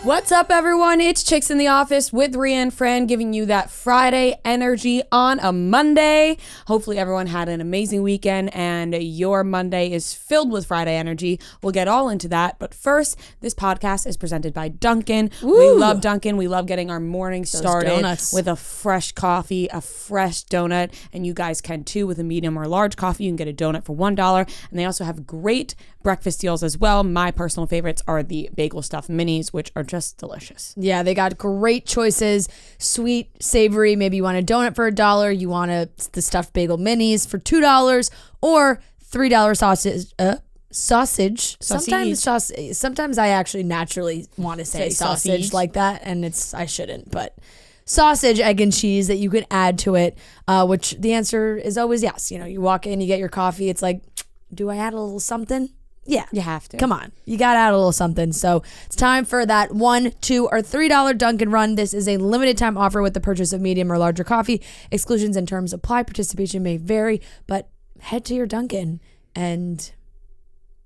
What's up, everyone? It's Chicks in the Office with Rhea and Fran, giving you that Friday energy on a Monday. Hopefully everyone had an amazing weekend and your Monday is filled with Friday energy. We'll get all into that. But first, this podcast is presented by Dunkin. We love Dunkin. We love getting our morning started with a fresh coffee, a fresh donut, and you guys can too with a medium or large coffee. You can get a donut for $1. And they also have great breakfast deals as well. My personal favorites are the bagel stuffed minis, which are just delicious. Yeah, they got great choices. Sweet, savory. Maybe you want a donut for $1. You want the stuffed bagel minis for $2, or $3 sausage. Sometimes I actually naturally want to say sausage like that, and I shouldn't, but sausage, egg, and cheese that you can add to it, which the answer is always yes. You know, you walk in, you get your coffee. It's like, do I add a little something? Yeah. You have to. Come on. You got to add a little something. So it's time for that $1, $2, or $3 Dunkin' Run. This is a limited time offer with the purchase of medium or larger coffee. Exclusions and terms apply. Participation may vary, but head to your Dunkin' and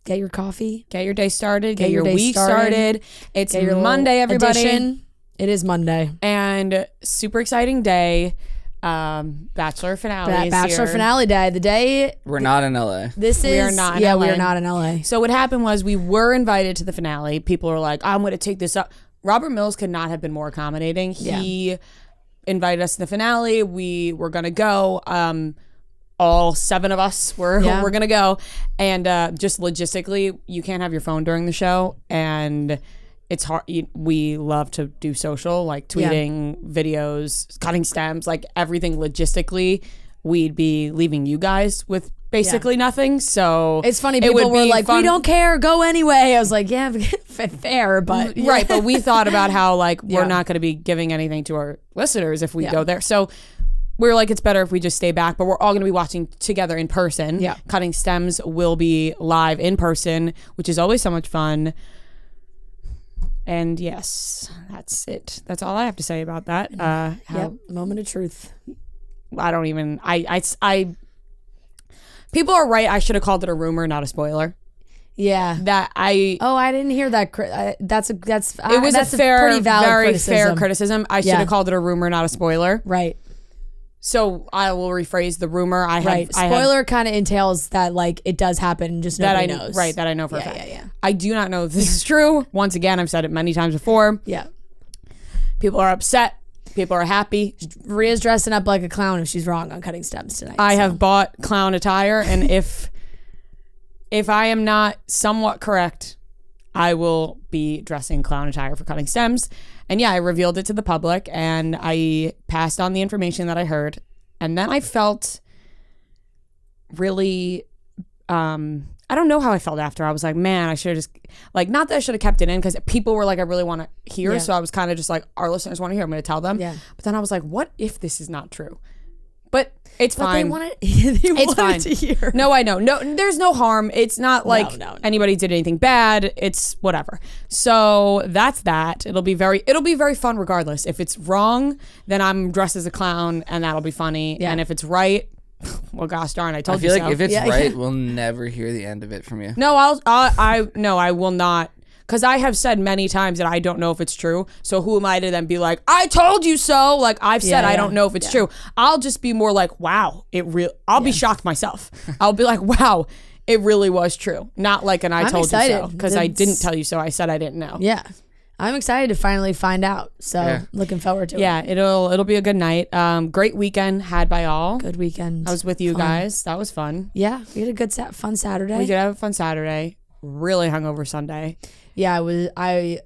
get your coffee. Get your day started. Get your week started. It's your Monday, everybody. Edition. It is Monday. And super exciting day. Bachelor finale. Bachelor finale day. The day we're not in LA. We are not in LA. We are not in LA. So what happened was we were invited to the finale. People were like, I'm going to take this up. Robert Mills could not have been more accommodating. He invited us to the finale. We were going to go. All 7 of us were going to go. And just logistically, you can't have your phone during the show. And it's hard. We love to do social, like tweeting, videos, cutting stems, like everything logistically. We'd be leaving you guys with basically nothing. So it's funny. People were like, we don't care. Go anyway. I was like, yeah, fair. But right. But we thought about how like we're not going to be giving anything to our listeners if we go there. So we were like, it's better if we just stay back. But we're all going to be watching together in person. Yeah. Cutting stems will be live in person, which is always so much fun. And yes, that's it. That's all I have to say about that. Moment of truth. I don't even. People are right. I should have called it a rumor, not a spoiler. Yeah. I didn't hear that. That's a pretty valid very fair criticism. I should have called it a rumor, not a spoiler. Right. So I will rephrase the rumor. Spoiler kind of entails that like it does happen, just nobody knows. Right, that I know for a fact. Yeah. I do not know if this is true. Once again, I've said it many times before. Yeah. People are upset. People are happy. Rhea's dressing up like a clown if she's wrong on cutting stems tonight. I have bought clown attire, and if I am not somewhat correct, I will be dressing clown attire for cutting stems. And yeah, I revealed it to the public and I passed on the information that I heard. And then I felt really, I don't know how I felt after. I was like, man, I should have just, like, not that I should have kept it in because people were like, I really want to hear. Yeah. So I was kind of just like, our listeners want to hear. I'm going to tell them. Yeah. But then I was like, what if this is not true? But it's fine. They wanted to hear. No, I know. No, there's no harm. It's not like anybody did anything bad. It's whatever. So that's that. It'll be very fun regardless. If it's wrong, then I'm dressed as a clown and that'll be funny. Yeah. And if it's right, well, gosh darn, I told you so. I feel like if it's right, we'll never hear the end of it from you. No, I will not. Because I have said many times that I don't know if it's true. So who am I to then be like, I told you so? Like I've said, I don't know if it's true. I'll just be more like, wow, I'll be shocked myself. I'll be like, wow, it really was true. Not like an I told you so. Because I didn't tell you so. I said I didn't know. Yeah. I'm excited to finally find out. So looking forward to it. Yeah, it'll be a good night. Great weekend had by all. Good weekend. I was with you guys. That was fun. Yeah, we had a good fun Saturday. We did have a fun Saturday. Really hungover Sunday. Yeah, I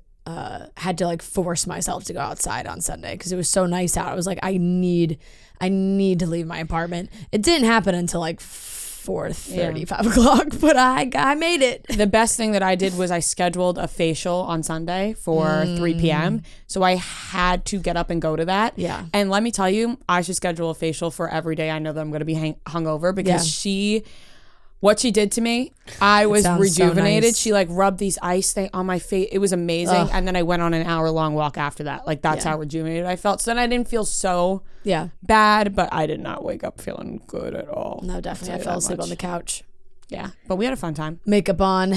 had to like force myself to go outside on Sunday because it was so nice out. I was like, I need to leave my apartment. It didn't happen until like 4:30, 5 o'clock, but I made it. The best thing that I did was I scheduled a facial on Sunday for 3 p.m. So I had to get up and go to that. Yeah. And let me tell you, I should schedule a facial for every day I know that I'm going to be hungover because what she did to me, I was rejuvenated. So nice. She like rubbed these ice thing on my face. It was amazing. Ugh. And then I went on an hour-long walk after that. Like that's how rejuvenated I felt. So then I didn't feel so bad, but I did not wake up feeling good at all. No, definitely. I fell asleep on the couch. Yeah, but we had a fun time. Makeup on.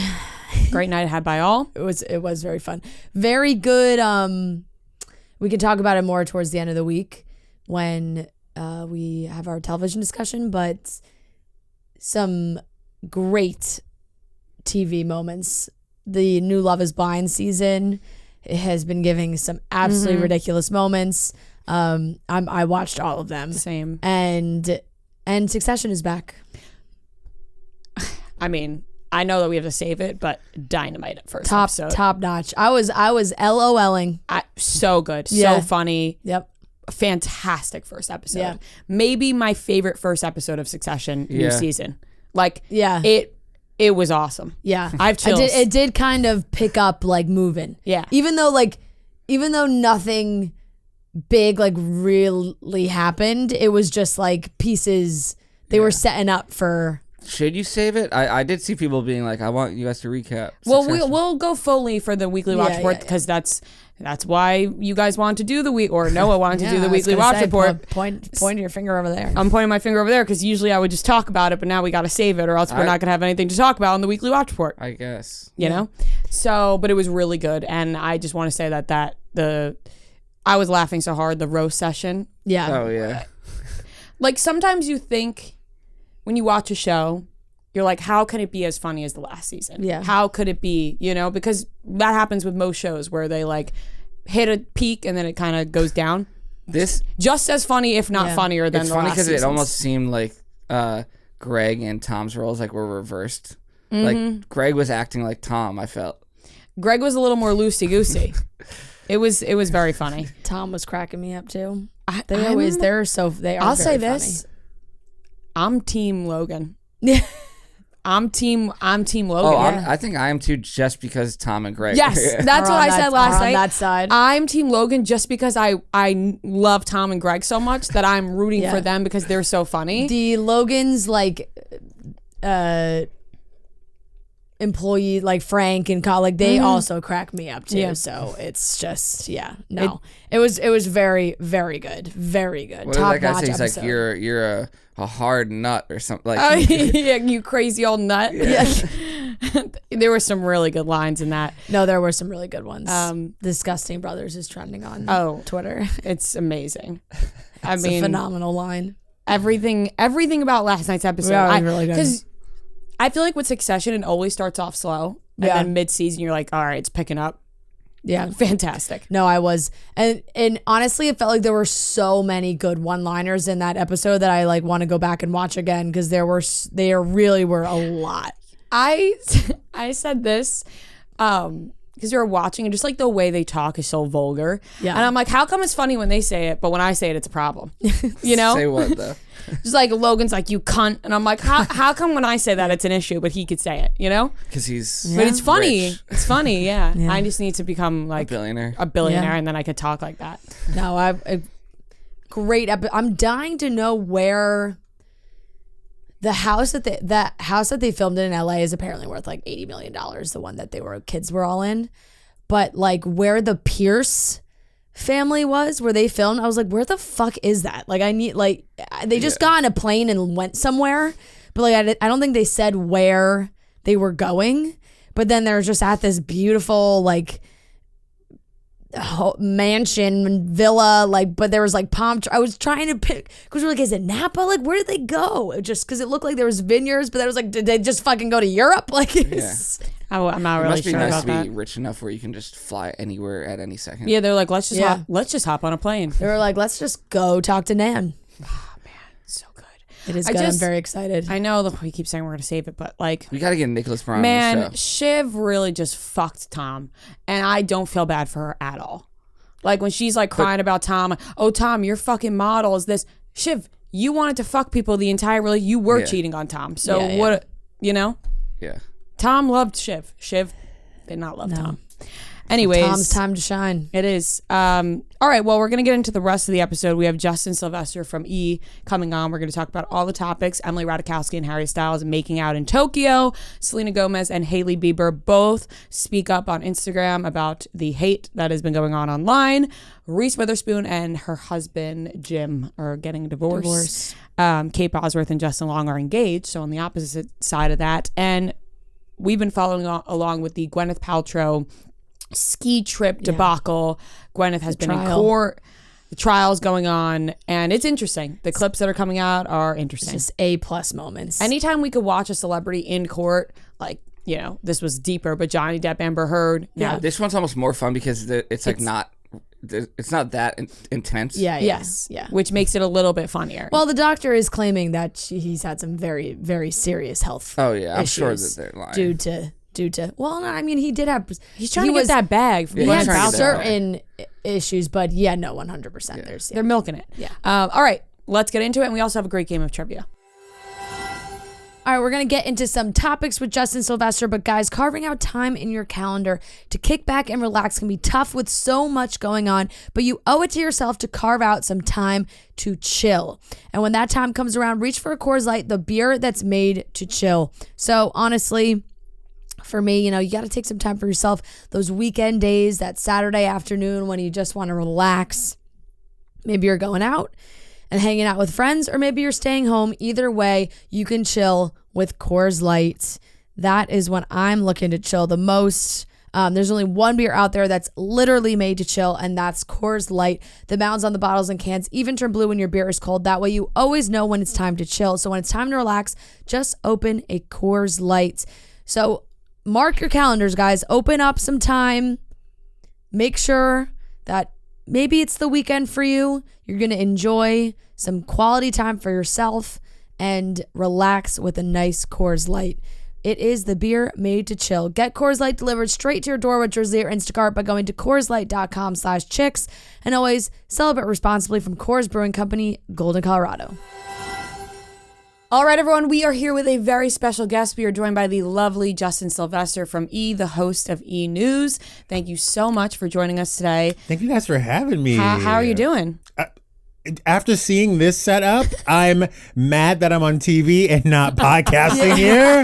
Great night had by all. It was very fun. Very good. We can talk about it more towards the end of the week when we have our television discussion, but some great TV moments. The new Love is Blind season has been giving some absolutely ridiculous moments. I watched all of them. Same. And Succession is back. I mean, I know that we have to save it, but dynamite at first episode. Top notch. I was LOLing. So good. Yeah. So funny. Yep. Fantastic first episode. Yeah. Maybe my favorite first episode of Succession new season. Like, it was awesome. Yeah. I have chills. It did kind of pick up like moving. Yeah. Even though nothing big like really happened, it was just like pieces they were setting up for. Should you save it? I did see people being like, I want you guys to recap. Well, we'll go fully for the weekly watch report because that's why you guys want to do the week, or Noah wanted to do the weekly watch report. Point your finger over there. I'm pointing my finger over there because usually I would just talk about it, but now we got to save it, or else we're not gonna have anything to talk about in the weekly watch report. I guess. You know. So, but it was really good, and I just want to say that I was laughing so hard the roast session. Yeah. Oh yeah. Like sometimes you think when you watch a show, you're like, how can it be as funny as the last season? Yeah. How could it be? You know, because that happens with most shows where they like hit a peak and then it kind of goes down. This just as funny, if not funnier than it's the funny last because it seasons. almost seemed like Greg and Tom's roles like were reversed. Like Greg was acting like Tom. I felt Greg was a little more loosey goosey. It was very funny. Tom was cracking me up too. They are. I'll say very this. funny. I'm Team Logan. Yeah. I'm team Logan. Oh, I think I am too, just because Tom and Greg. Yes, that's what I said last night. On that side, I'm Team Logan just because I love Tom and Greg so much that I'm rooting for them because they're so funny. The Logans like employee like Frank and like they also crack me up too. Yeah. So it's just it was very, very good, very good. What Top did that guy notch say? He's episode. like you're a hard nut or something. Like Oh yeah, you crazy old nut. Yeah. There were some really good lines in that. No, there were some really good ones. Disgusting Brothers is trending on Twitter. It's amazing. It's a phenomenal line. Everything about last night's episode. Really good. Because I feel like with Succession, it always starts off slow. And then mid-season, you're like, all right, it's picking up. Yeah. Fantastic. No, I was. And honestly, it felt like there were so many good one-liners in that episode that I like want to go back and watch again because there really were a lot. I said this because we were watching and just like the way they talk is so vulgar. Yeah. And I'm like, how come it's funny when they say it, but when I say it, it's a problem? You know? Say what though? Just like Logan's like, you cunt. And I'm like, how come when I say that it's an issue, but he could say it, you know? Because he's But it's funny. rich. It's funny, yeah. I just need to become like A billionaire. and then I could talk like that. No, I'm dying to know where the house that they filmed in LA is apparently worth like $80 million. The one that kids were all in, but like where the Pierce family was, where they filmed, I was like, where the fuck is that? Like I need like they just got on a plane and went somewhere, but like I don't think they said where they were going. But then they're just at this beautiful like mansion villa, like, but there was like I was trying to pick because we're like, is it Napa? Like, where did they go? Just because it looked like there was vineyards, but there was like, did they just fucking go to Europe? Like, I'm not really sure about that. It must be nice about to be rich enough where you can just fly anywhere at any second. Yeah, they're like, let's just hop on a plane. They were like, let's just go talk to Nan. Oh man, so good. It is good. I'm very excited. I know that we keep saying we're gonna save it, but like, we gotta get Nicholas Brown man, on the show. Shiv really just fucked Tom, and I don't feel bad for her at all. Like when she's like crying about Tom, oh Tom, your fucking model is this. Shiv, you wanted to fuck people the entire really. You were cheating on Tom. So what? You know? Yeah. Tom loved Shiv. Shiv did not love Tom. Anyways, Tom's time to shine. It is. All right, well, we're going to get into the rest of the episode. We have Justin Sylvester from E! Coming on. We're going to talk about all the topics. Emily Ratajkowski and Harry Styles making out in Tokyo. Selena Gomez and Hailey Bieber both speak up on Instagram about the hate that has been going on online. Reese Witherspoon and her husband, Jim, are getting a divorce. Kate Bosworth and Justin Long are engaged, so on the opposite side of that. And we've been following along with the Gwyneth Paltrow ski trip debacle. Gwyneth has been in court. The trial's going on, and it's interesting. The clips that are coming out are interesting. It's just A+ moments. Anytime we could watch a celebrity in court, like, you know, this was deeper, but Johnny Depp, Amber Heard. Yeah, this one's almost more fun because it's not that intense. Yes. Which makes it a little bit funnier. Well, the doctor is claiming that he's had some very, very serious health. Oh yeah, I'm sure that they're lying. Due to well, no, I mean, he did have. He's trying to get that bag. From he had trying to get that certain issues, but 100%. They're milking it. Yeah. All right, let's get into it. And we also have a great game of trivia. All right, we're going to get into some topics with Justin Sylvester, but guys, carving out time in your calendar to kick back and relax can be tough with so much going on, but you owe it to yourself to carve out some time to chill. And when that time comes around, reach for a Coors Light, the beer that's made to chill. So honestly, for me, you got to take some time for yourself. Those weekend days, that Saturday afternoon when you just want to relax. Maybe you're going out and hanging out with friends, or maybe you're staying home. Either way, you can chill with Coors Light. That is when I'm looking to chill the most. There's only one beer out there that's literally made to chill, and that's Coors Light. The mounds on the bottles and cans even turn blue when your beer is cold. That way you always know when it's time to chill. So when it's time to relax, just open a Coors Light. So mark your calendars, guys. Open up some time. Make sure that maybe it's the weekend for you. You're going to enjoy some quality time for yourself and relax with a nice Coors Light. It is the beer made to chill. Get Coors Light delivered straight to your door with Drizly or Instacart by going to CoorsLight.com/chicks. And always celebrate responsibly from Coors Brewing Company, Golden, Colorado. All right, everyone, we are here with a very special guest. We are joined by the lovely Justin Sylvester from E!, the host of E! News. Thank you so much for joining us today. Thank you guys for having me. How are you doing? After seeing this setup, I'm mad that I'm on TV and not podcasting here.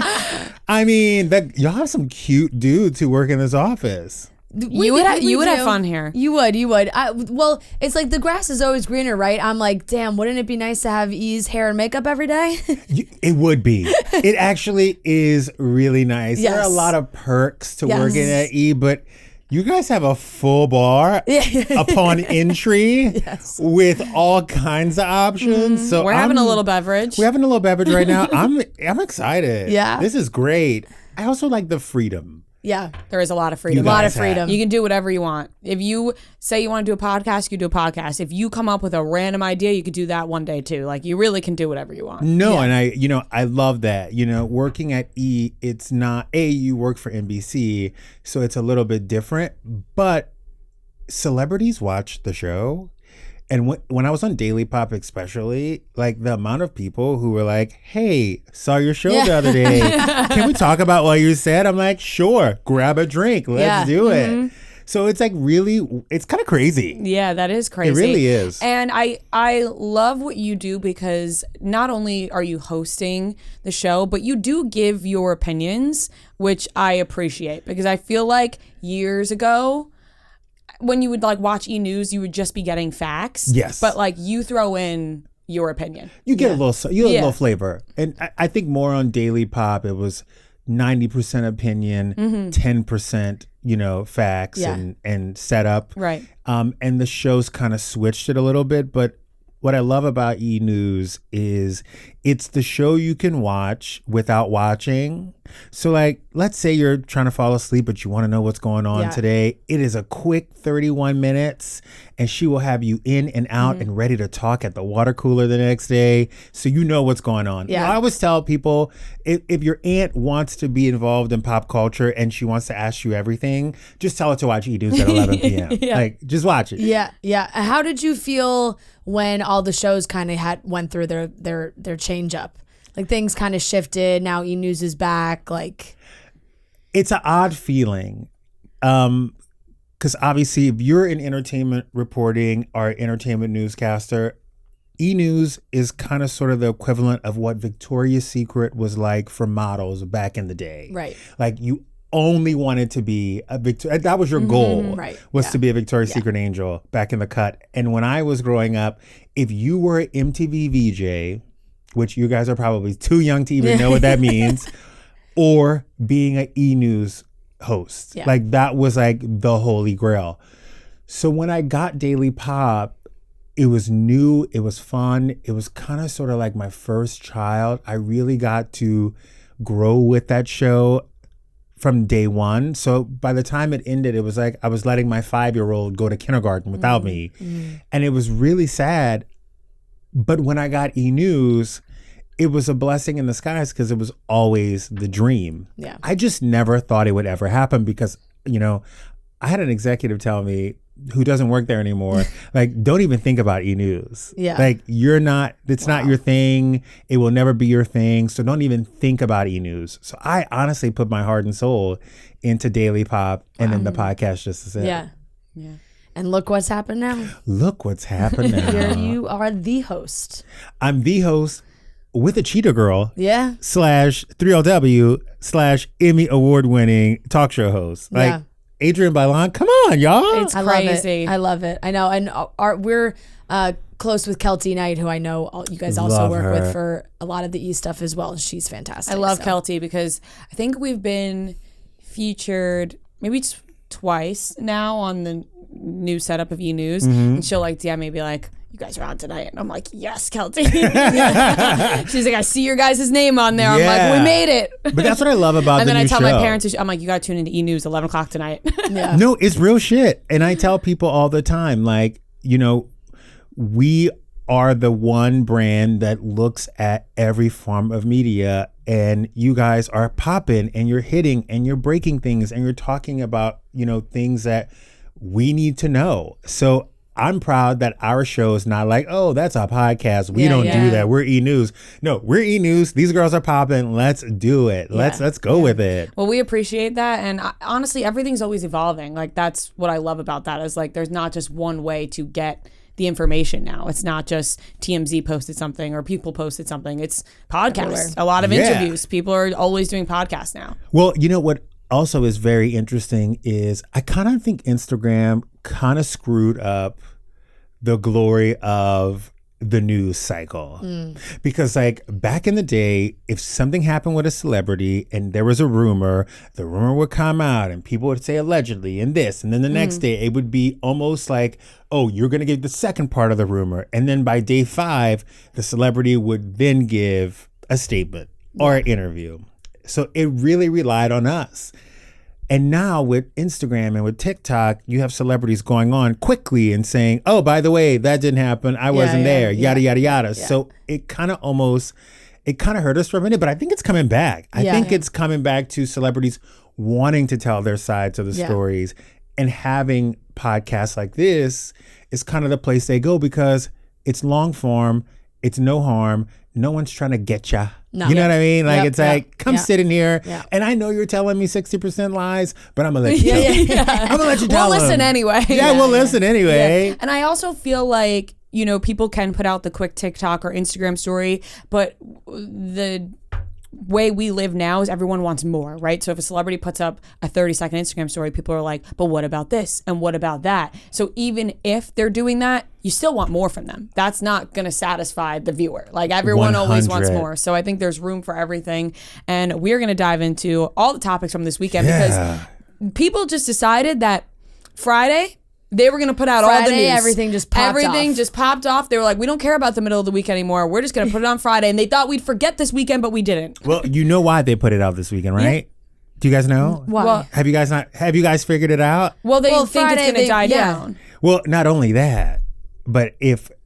I mean, y'all have some cute dudes who work in this office. You would have fun here. You would. Well, it's like the grass is always greener, right? I'm like, damn, wouldn't it be nice to have E's hair and makeup every day? It would be. It actually is really nice. Yes. There are a lot of perks to working at E, but you guys have a full bar upon entry with all kinds of options. So we're having a little beverage. We're having a little beverage right now. I'm excited. Yeah. This is great. I also like the freedom. Yeah. There is a lot of freedom. A lot of freedom. You can do whatever you want. If you say you want to do a podcast, you can do a podcast. If you come up with a random idea, you could do that one day too. Like, you really can do whatever you want. No, and I love that. Working at E, it's not, you work for NBC, so it's a little bit different, but celebrities watch the show. And when I was on Daily Pop especially, like the amount of people who were like, hey, saw your show the other day. Can we talk about what you said? I'm like, sure, grab a drink. Let's do it. So it's like really, it's kind of crazy. Yeah, that is crazy. It really is. And I love what you do because not only are you hosting the show, but you do give your opinions, which I appreciate because I feel like years ago, when you would like watch E! News, you would just be getting facts. Yes. But like you throw in your opinion. You get a little flavor. And I think more on Daily Pop, it was 90% opinion, 10%, facts and setup. Right. And the show's kind of switched it a little bit. But what I love about E! News is it's the show you can watch without watching. So like, let's say you're trying to fall asleep, but you want to know what's going on today. It is a quick 31 minutes and she will have you in and out and ready to talk at the water cooler the next day. So you know what's going on. Yeah. I always tell people, if your aunt wants to be involved in pop culture and she wants to ask you everything, just tell her to watch E! News at 11 p.m. Like, just watch it. Yeah. How did you feel when all the shows kind of went through their change up? Like things kind of shifted. Now E! News is back. Like, it's an odd feeling. because obviously if you're in entertainment reporting or entertainment newscaster, E-News is kind of sort of the equivalent of what Victoria's Secret was like for models back in the day. Right. Like you only wanted to be a Victoria. That was your goal. Right. Was to be a Victoria's Secret angel back in the cut. And when I was growing up, if you were an MTV VJ, which you guys are probably too young to even know what that means, or being an E-News host, like that was like the holy grail. So when I got Daily Pop, it was new, it was fun, it was kind of sort of like my first child. I really got to grow with that show from day one. So by the time it ended, it was like I was letting my 5-year-old go to kindergarten without me. And it was really sad. But when I got E-News, it was a blessing in disguise because it was always the dream. Yeah. I just never thought it would ever happen because, you know, I had an executive tell me, who doesn't work there anymore, like, don't even think about E-News. Yeah. Like, it's not your thing. It will never be your thing. So don't even think about E-News. So I honestly put my heart and soul into Daily Pop and then the podcast just to say. Yeah. Yeah. And look what's happened now. Look what's happened now. Here you are the host. I'm the host with a Cheetah Girl. Yeah. / 3LW / Emmy award winning talk show host. Like, Adrienne Bailon, come on, y'all. It's crazy. I love it. I know. And we're close with Kelty Knight, who I know you guys also Love work her. with for a lot of the E stuff as well. She's fantastic. I love Kelty because I think we've been featured maybe twice now on the new setup of E-News. And she'll like DM me, be like, you guys are on tonight. And I'm like, yes, Kelty. She's like, I see your guys' name on there. I'm like, we made it. But that's what I love about and the then new I tell show. my parents, I'm like, you got to tune into E-News 11 o'clock tonight. Yeah. No, it's real shit. And I tell people all the time, like, you know, we are the one brand that looks at every form of media, and you guys are popping and you're hitting and you're breaking things and you're talking about, you know, things that we need to know. So I'm proud that our show is not like, oh, that's a podcast. We don't do that. We're E-News. No, we're E-News. These girls are popping. Let's do it. Let's go with it. Well, we appreciate that. And honestly, everything's always evolving. Like, that's what I love about that is like, there's not just one way to get the information now. It's not just TMZ posted something or people posted something. It's podcasts. Everywhere. A lot of interviews. People are always doing podcasts now. Well, you know what also is very interesting is I kind of think Instagram kind of screwed up the glory of the news cycle. Because like back in the day, if something happened with a celebrity and there was a rumor, the rumor would come out and people would say allegedly and this, and then the next day it would be almost like, oh, you're going to give the second part of the rumor. And then by day 5, the celebrity would then give a statement or an interview. So it really relied on us. And now with Instagram and with TikTok, you have celebrities going on quickly and saying, oh, by the way, that didn't happen. I wasn't there, yada, yada, yada. So it kind of hurt us for a minute, but I think it's coming back. I think it's coming back to celebrities wanting to tell their sides of the stories, and having podcasts like this is kind of the place they go because it's long form, it's no harm, no one's trying to get ya. No. You know what I mean? Like, it's like, come Yep. sit in here. Yep. And I know you're telling me 60% lies, but I'm going to let you tell I'm going to let you tell We'll listen them. anyway. Yeah, we'll listen anyway. And I also feel like, you know, people can put out the quick TikTok or Instagram story, but the way we live now is everyone wants more, right? So if a celebrity puts up a 30-second Instagram story, people are like, but what about this? And what about that? So even if they're doing that, you still want more from them. That's not going to satisfy the viewer. Like, everyone always wants 100. more. So I think there's room for everything. And we're going to dive into all the topics from this weekend because people just decided that Friday, they were going to put out all the news. Everything just popped off. Just popped off. They were like, we don't care about the middle of the week anymore. We're just going to put it on Friday. And they thought we'd forget this weekend, but we didn't. Well, you know why they put it out this weekend, right? Do you guys know? Why? Well, Have you guys figured it out? Well, they think Friday, it's going to die down. Well, not only that, but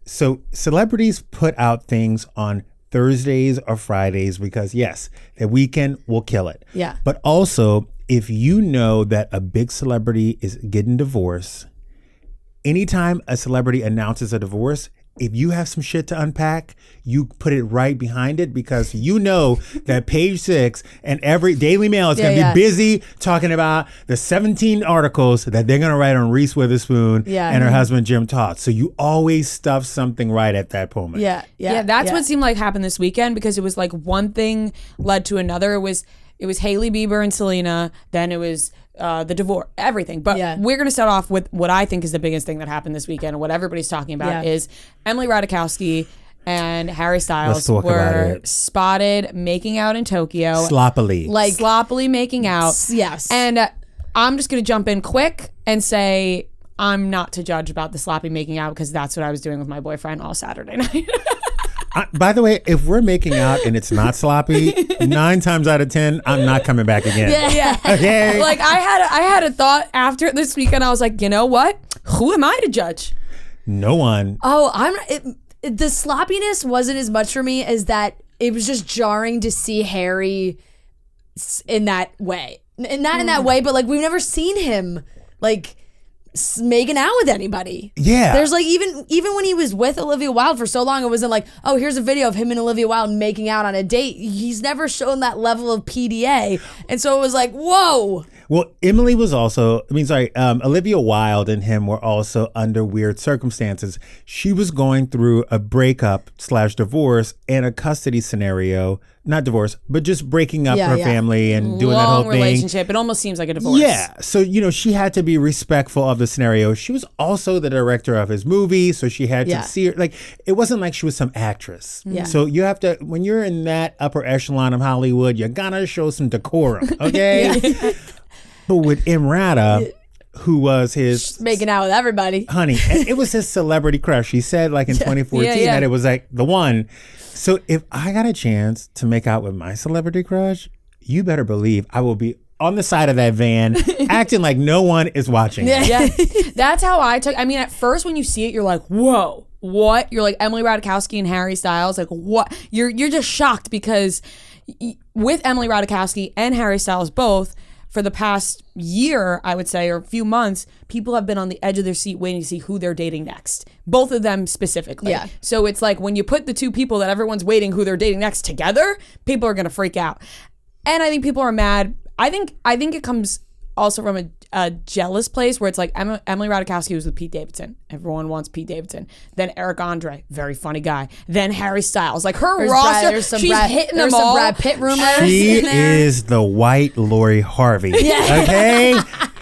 celebrities put out things on Thursdays or Fridays because, yes, the weekend will kill it. Yeah. But also, if you know that a big celebrity is getting divorced, anytime a celebrity announces a divorce, if you have some shit to unpack, you put it right behind it, because you know that Page 6 and every Daily Mail is going to be busy talking about the 17 articles that they're going to write on Reese Witherspoon and her husband Jim Todd. So you always stuff something right at that moment. Yeah, that's what seemed like happened this weekend, because it was like one thing led to another. It was Hailey Bieber and Selena, then it was the divorce, everything. But we're going to start off with what I think is the biggest thing that happened this weekend, and what everybody's talking about is Emily Ratajkowski and Harry Styles were spotted making out in Tokyo. Sloppily. Like sloppily making out. Yes. And I'm just going to jump in quick and say I'm not to judge about the sloppy making out, because that's what I was doing with my boyfriend all Saturday night. By the way, if we're making out and it's not sloppy, 9 times out of 10, I'm not coming back again. Yeah. Okay. Like I had a thought after this weekend. I was like, you know what? Who am I to judge? No one. Oh, the sloppiness wasn't as much for me as that it was just jarring to see Harry in that way. And not in that way, but like we've never seen him like making out with anybody. Yeah. There's like even when he was with Olivia Wilde for so long, it wasn't like, oh, here's a video of him and Olivia Wilde making out on a date. He's never shown that level of PDA. And so it was like, whoa. Well, Olivia Wilde and him were also under weird circumstances. She was going through a breakup/divorce and a custody scenario. Not divorce, but just breaking up her family and doing that whole long thing. relationship. It almost seems like a divorce. Yeah. So, she had to be respectful of the scenario. She was also the director of his movie, so she had to see her. Like, it wasn't like she was some actress. Yeah. So you have to, when you're in that upper echelon of Hollywood, you gotta show some decorum, okay? But with Emrata, who was his making out with everybody, honey, and it was his celebrity crush. He said like in 2014 that it was like the one. So if I got a chance to make out with my celebrity crush, you better believe I will be on the side of that van acting like no one is watching. Yeah. That's how I took. I mean, at first when you see it, you're like, whoa, what? You're like Emily Ratajkowski and Harry Styles. Like, what? You're just shocked, because with Emily Ratajkowski and Harry Styles both, for the past year, I would say, or a few months, people have been on the edge of their seat waiting to see who they're dating next. Both of them specifically. Yeah. So it's like when you put the two people that everyone's waiting who they're dating next together, people are going to freak out. And I think people are mad. I think it comes also from a jealous place where it's like Emily Ratajkowski was with Pete Davidson. Everyone wants Pete Davidson. Then Eric Andre, very funny guy. Then Harry Styles. Like her roster, she's hitting them all. Brad Pitt rumors. She is the white Lori Harvey. Okay?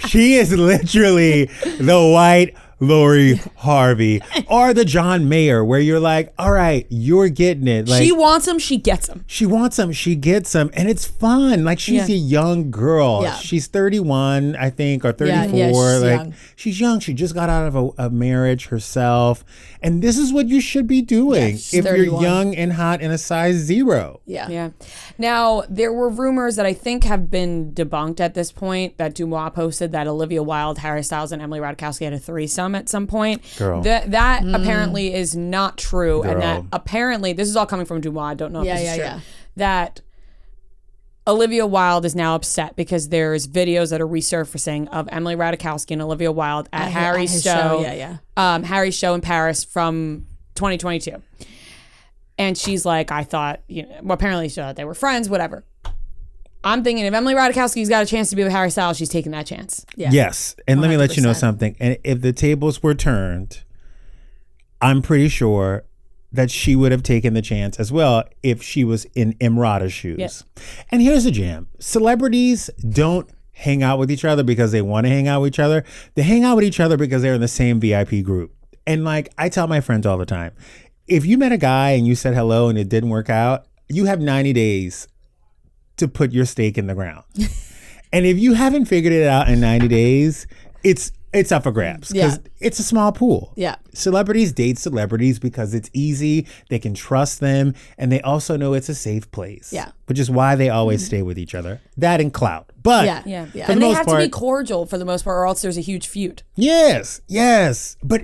She is literally the white Lori Harvey, or the John Mayer, where you're like, all right, you're getting it. Like, she wants him, she gets him. She wants him, she gets him, and it's fun. Like, she's a young girl. Yeah. She's 31, I think, or 34. She's young. She just got out of a marriage herself, and this is what you should be doing if 31. You're young and hot in a size 0. Yeah. Now, there were rumors that I think have been debunked at this point that Dumois posted that Olivia Wilde, Harry Styles, and Emily Ratajkowski had a threesome at some point. Girl. That apparently is not true. Girl. And that apparently, this is all coming from Dumois, I don't know if this is true, that Olivia Wilde is now upset because there's videos that are resurfacing of Emily Ratajkowski and Olivia Wilde at Harry's show. Harry's show in Paris from 2022. And she's like, I thought, apparently she thought they were friends, whatever. I'm thinking if Emily Ratajkowski's got a chance to be with Harry Styles, she's taking that chance. Yeah. Yes. And 100%. Let me let you know 100%. something. And if the tables were turned, I'm pretty sure that she would have taken the chance as well if she was in Emrata's shoes. Yep. And here's the jam. Celebrities don't hang out with each other because they want to hang out with each other. They hang out with each other because they're in the same VIP group. And like I tell my friends all the time, if you met a guy and you said hello and it didn't work out, you have 90 days to put your stake in the ground. And if you haven't figured it out in 90 days, it's up for grabs because it's a small pool. Yeah. Celebrities date celebrities because it's easy, they can trust them, and they also know it's a safe place. Yeah. Which is why they always stay with each other. That and clout. But and they have to be cordial for the most part, or else there's a huge feud. Yes. But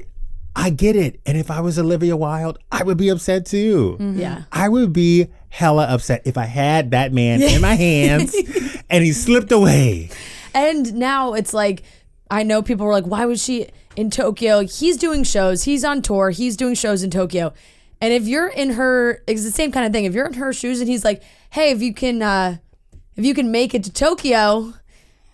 I get it. And if I was Olivia Wilde, I would be upset too. Mm-hmm. Yeah. I would be hella upset if I had that man in my hands and he slipped away. And now it's like I know people were like, why was she in Tokyo? He's doing shows. He's on tour. He's doing shows in Tokyo. And if you're in her, it's the same kind of thing. If you're in her shoes and he's like, hey, if you can make it to Tokyo,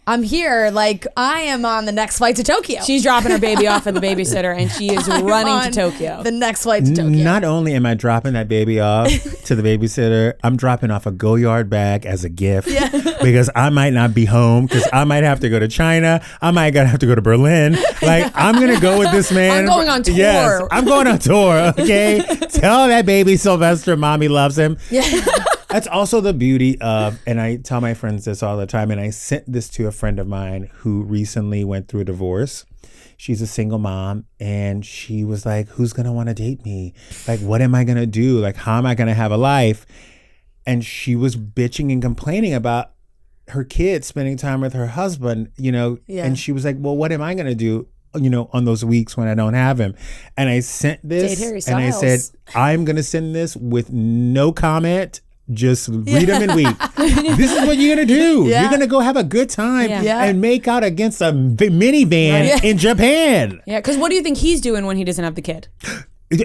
I'm here. Like, I am on the next flight to Tokyo. She's dropping her baby off at the babysitter, and she is running to Tokyo. The next flight to Tokyo. Not only am I dropping that baby off to the babysitter, I'm dropping off a Go-Yard bag as a gift because I might not be home because I might have to go to China. I might have to go to Berlin. Like, I'm going to go with this man. I'm going on tour. Yes, I'm going on tour, okay? Tell that baby Sylvester mommy loves him. Yeah. That's also the beauty of, and I tell my friends this all the time, and I sent this to a friend of mine who recently went through a divorce. She's a single mom, and she was like, who's going to want to date me? Like, what am I going to do? Like, how am I going to have a life? And she was bitching and complaining about her kids spending time with her husband, and she was like, well, what am I going to do? On those weeks when I don't have him. And I sent this, Date Harry and I said, I'm going to send this with no comment. Just read them and weep. This is what you're going to do. Yeah. You're going to go have a good time and make out against a minivan in Japan. Yeah, because what do you think he's doing when he doesn't have the kid?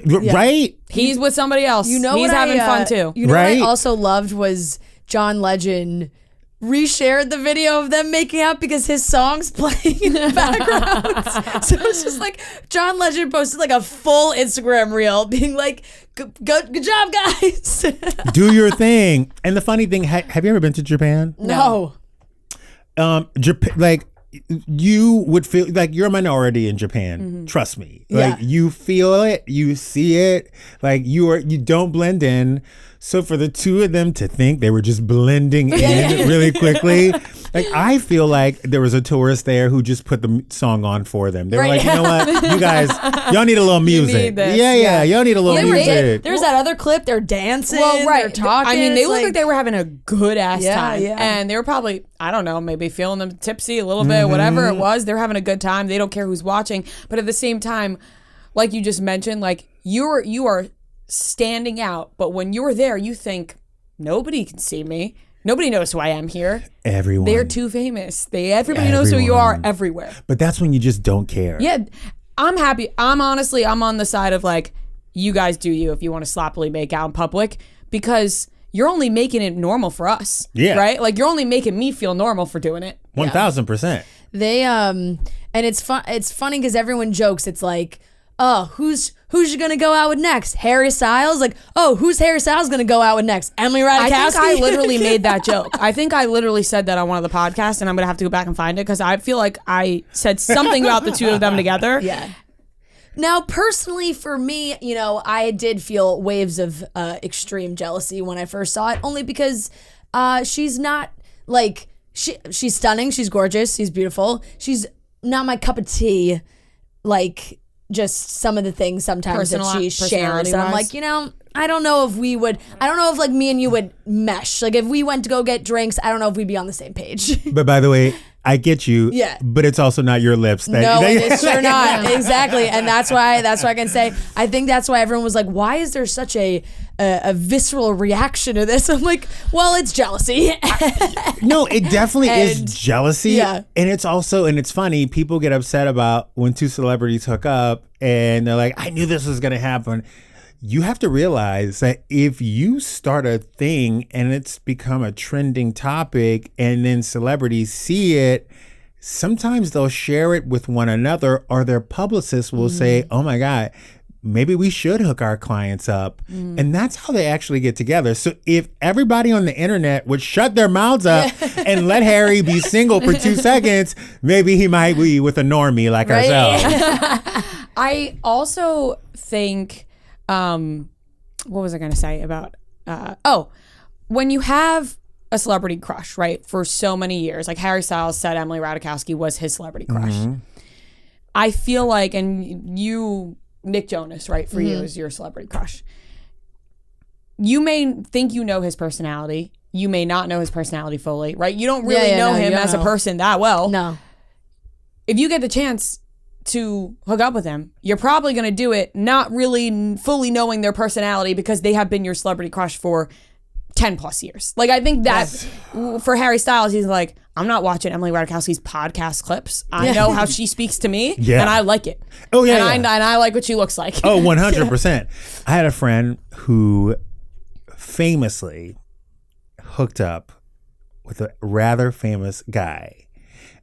Right? He's with somebody else. He's what having fun too. You know what I also loved was John Legend reshared the video of them making out because his song's playing in the background. So it's just like John Legend posted like a full Instagram reel being like, good job, guys. Do your thing. And the funny thing, have you ever been to Japan? No. Japan, like, you would feel like you're a minority in Japan. Trust me. Like, you feel it, you see it. Like, you don't blend in. So for the two of them to think they were just blending in really quickly, like, I feel like there was a tourist there who just put the song on for them. They were like, you know what, you guys, y'all need a little music. Y'all need a little music. There's that other clip. They're dancing. They're talking. I mean, they look like they were having a good ass time. Yeah. And they were probably, I don't know, maybe feeling them tipsy a little bit, whatever it was. They're having a good time. They don't care who's watching. But at the same time, like you just mentioned, like you are standing out, but when you're there, you think nobody can see me. Nobody knows who I am here. Everyone. They're too famous. Everybody knows who you are everywhere. But that's when you just don't care. Yeah, I'm happy. I'm on the side of like, you guys do you if you want to sloppily make out in public, because you're only making it normal for us. Yeah. Right? Like, you're only making me feel normal for doing it. 1000%. They and it's fun. It's funny because everyone jokes. It's like, oh, who's you gonna go out with next? Harry Styles? Like, oh, who's Harry Styles gonna go out with next? Emily Ratajkowski? I think I literally made that joke. I think I literally said that on one of the podcasts, and I'm gonna have to go back and find it because I feel like I said something about the two of them together. Yeah. Now, personally, for me, I did feel waves of extreme jealousy when I first saw it, only because she's not like she's stunning, she's gorgeous, she's beautiful. She's not my cup of tea, like. Just some of the things sometimes that she shares. And I'm like, I don't know if like me and you would mesh. Like, if we went to go get drinks, I don't know if we'd be on the same page. But by the way, I get you. Yeah. But it's also not your lips. It's sure not. Exactly. And that's why I can say, I think that's why everyone was like, why is there such a visceral reaction to this? I'm like, well, it's jealousy. No, it definitely is jealousy. Yeah. And it's funny, people get upset about when two celebrities hook up and they're like, I knew this was going to happen. You have to realize that if you start a thing and it's become a trending topic and then celebrities see it, sometimes they'll share it with one another, or their publicists will say, oh my God, maybe we should hook our clients up. And that's how they actually get together. So if everybody on the internet would shut their mouths up and let Harry be single for 2 seconds, maybe he might be with a normie like ourselves. I also think, what was I going to say about, when you have a celebrity crush, right, for so many years, like Harry Styles said Emily Ratajkowski was his celebrity crush. I feel like, and you, Nick Jonas, right, for you is your celebrity crush. You may think you know his personality. You may not know his personality fully, right? You don't really know him as a person that well. No. If you get the chance to hook up with them, you're probably going to do it not really fully knowing their personality because they have been your celebrity crush for 10 plus years. Like, I think that for Harry Styles, he's like, I'm not watching Emily Ratajkowski's podcast clips. I know how she speaks to me, Yeah. and I like it. Oh, yeah, and I like what she looks like. Oh, 100%. I had a friend who famously hooked up with a rather famous guy,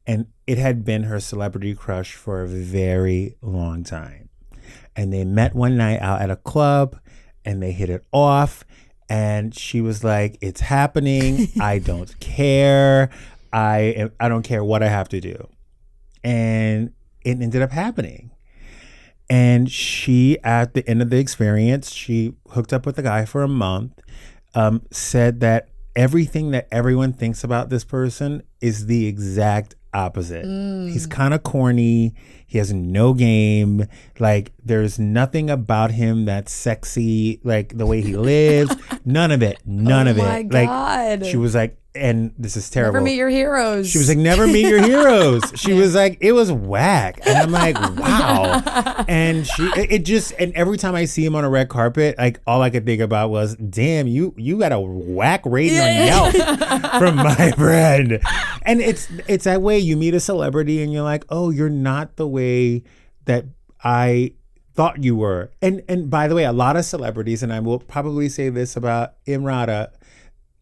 and it had been her celebrity crush for a very long time. And they met one night out at a club, and they hit it off, and she was like, it's happening. I don't care. I don't care what I have to do. And it ended up happening. And she, at the end of the experience, she hooked up with the guy for a month, said that everything that everyone thinks about this person is the exact opposite. He's kind of corny. He has no game. Like, there's nothing about him that's sexy, like the way he lives. None of it. None of it. my God. Like, she was like, and this is terrible. Never meet your heroes. She was like, never meet your heroes. She was like, it was whack. And I'm like, wow. And and every time I see him on a red carpet, like, all I could think about was, damn, you got a whack rating on Yelp from my friend. And it's that way. You meet a celebrity and you're like, oh, you're not the way that I thought you were. And by the way, a lot of celebrities, and I will probably say this about Emrata,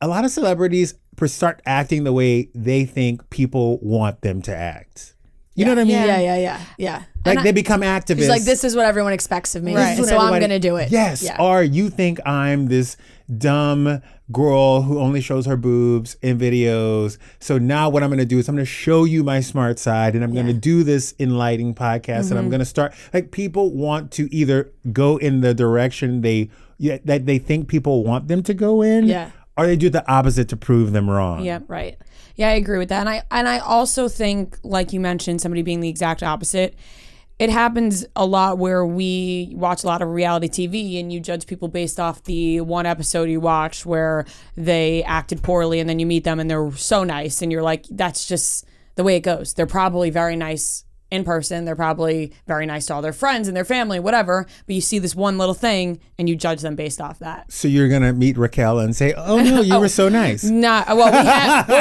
a lot of celebrities start acting the way they think people want them to act. You know what I mean? Yeah. Like, they become activists. She's like, this is what everyone expects of me, Right. so I'm going to do it. Yes. Yeah. Or you think I'm this dumb girl who only shows her boobs in videos. So now what I'm going to do is I'm going to show you my smart side, and I'm going to do this enlightening podcast, and I'm going to start. Like, people want to either go in the direction that they think people want them to go in. Yeah. Or they do the opposite to prove them wrong. Yeah, right. Yeah, I agree with that. And I also think, like you mentioned, somebody being the exact opposite. It happens a lot where we watch a lot of reality TV and you judge people based off the one episode you watched where they acted poorly, and then you meet them and they're so nice and you're like, that's just the way it goes. They're probably very nice in person. They're probably very nice to all their friends and their family, whatever. But you see this one little thing and you judge them based off that. So you're going to meet Raquel and say, oh, no, you were so nice. Nah,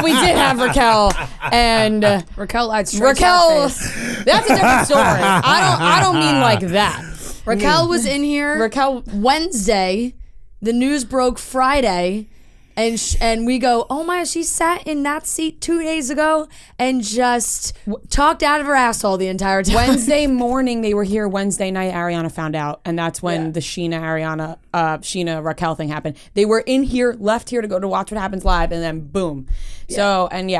we did have Raquel, and Raquel lied straight to our Raquel, face. that's a different story. I don't mean like that. Raquel was in here Raquel Wednesday. The news broke Friday. And we go, oh my, she sat in that seat 2 days ago and just talked out of her asshole the entire time. Wednesday morning, they were here. Wednesday night, Ariana found out. And that's when the Sheena Raquel thing happened. They were in here, left here to go to Watch What Happens Live, and then boom. Yeah. So, and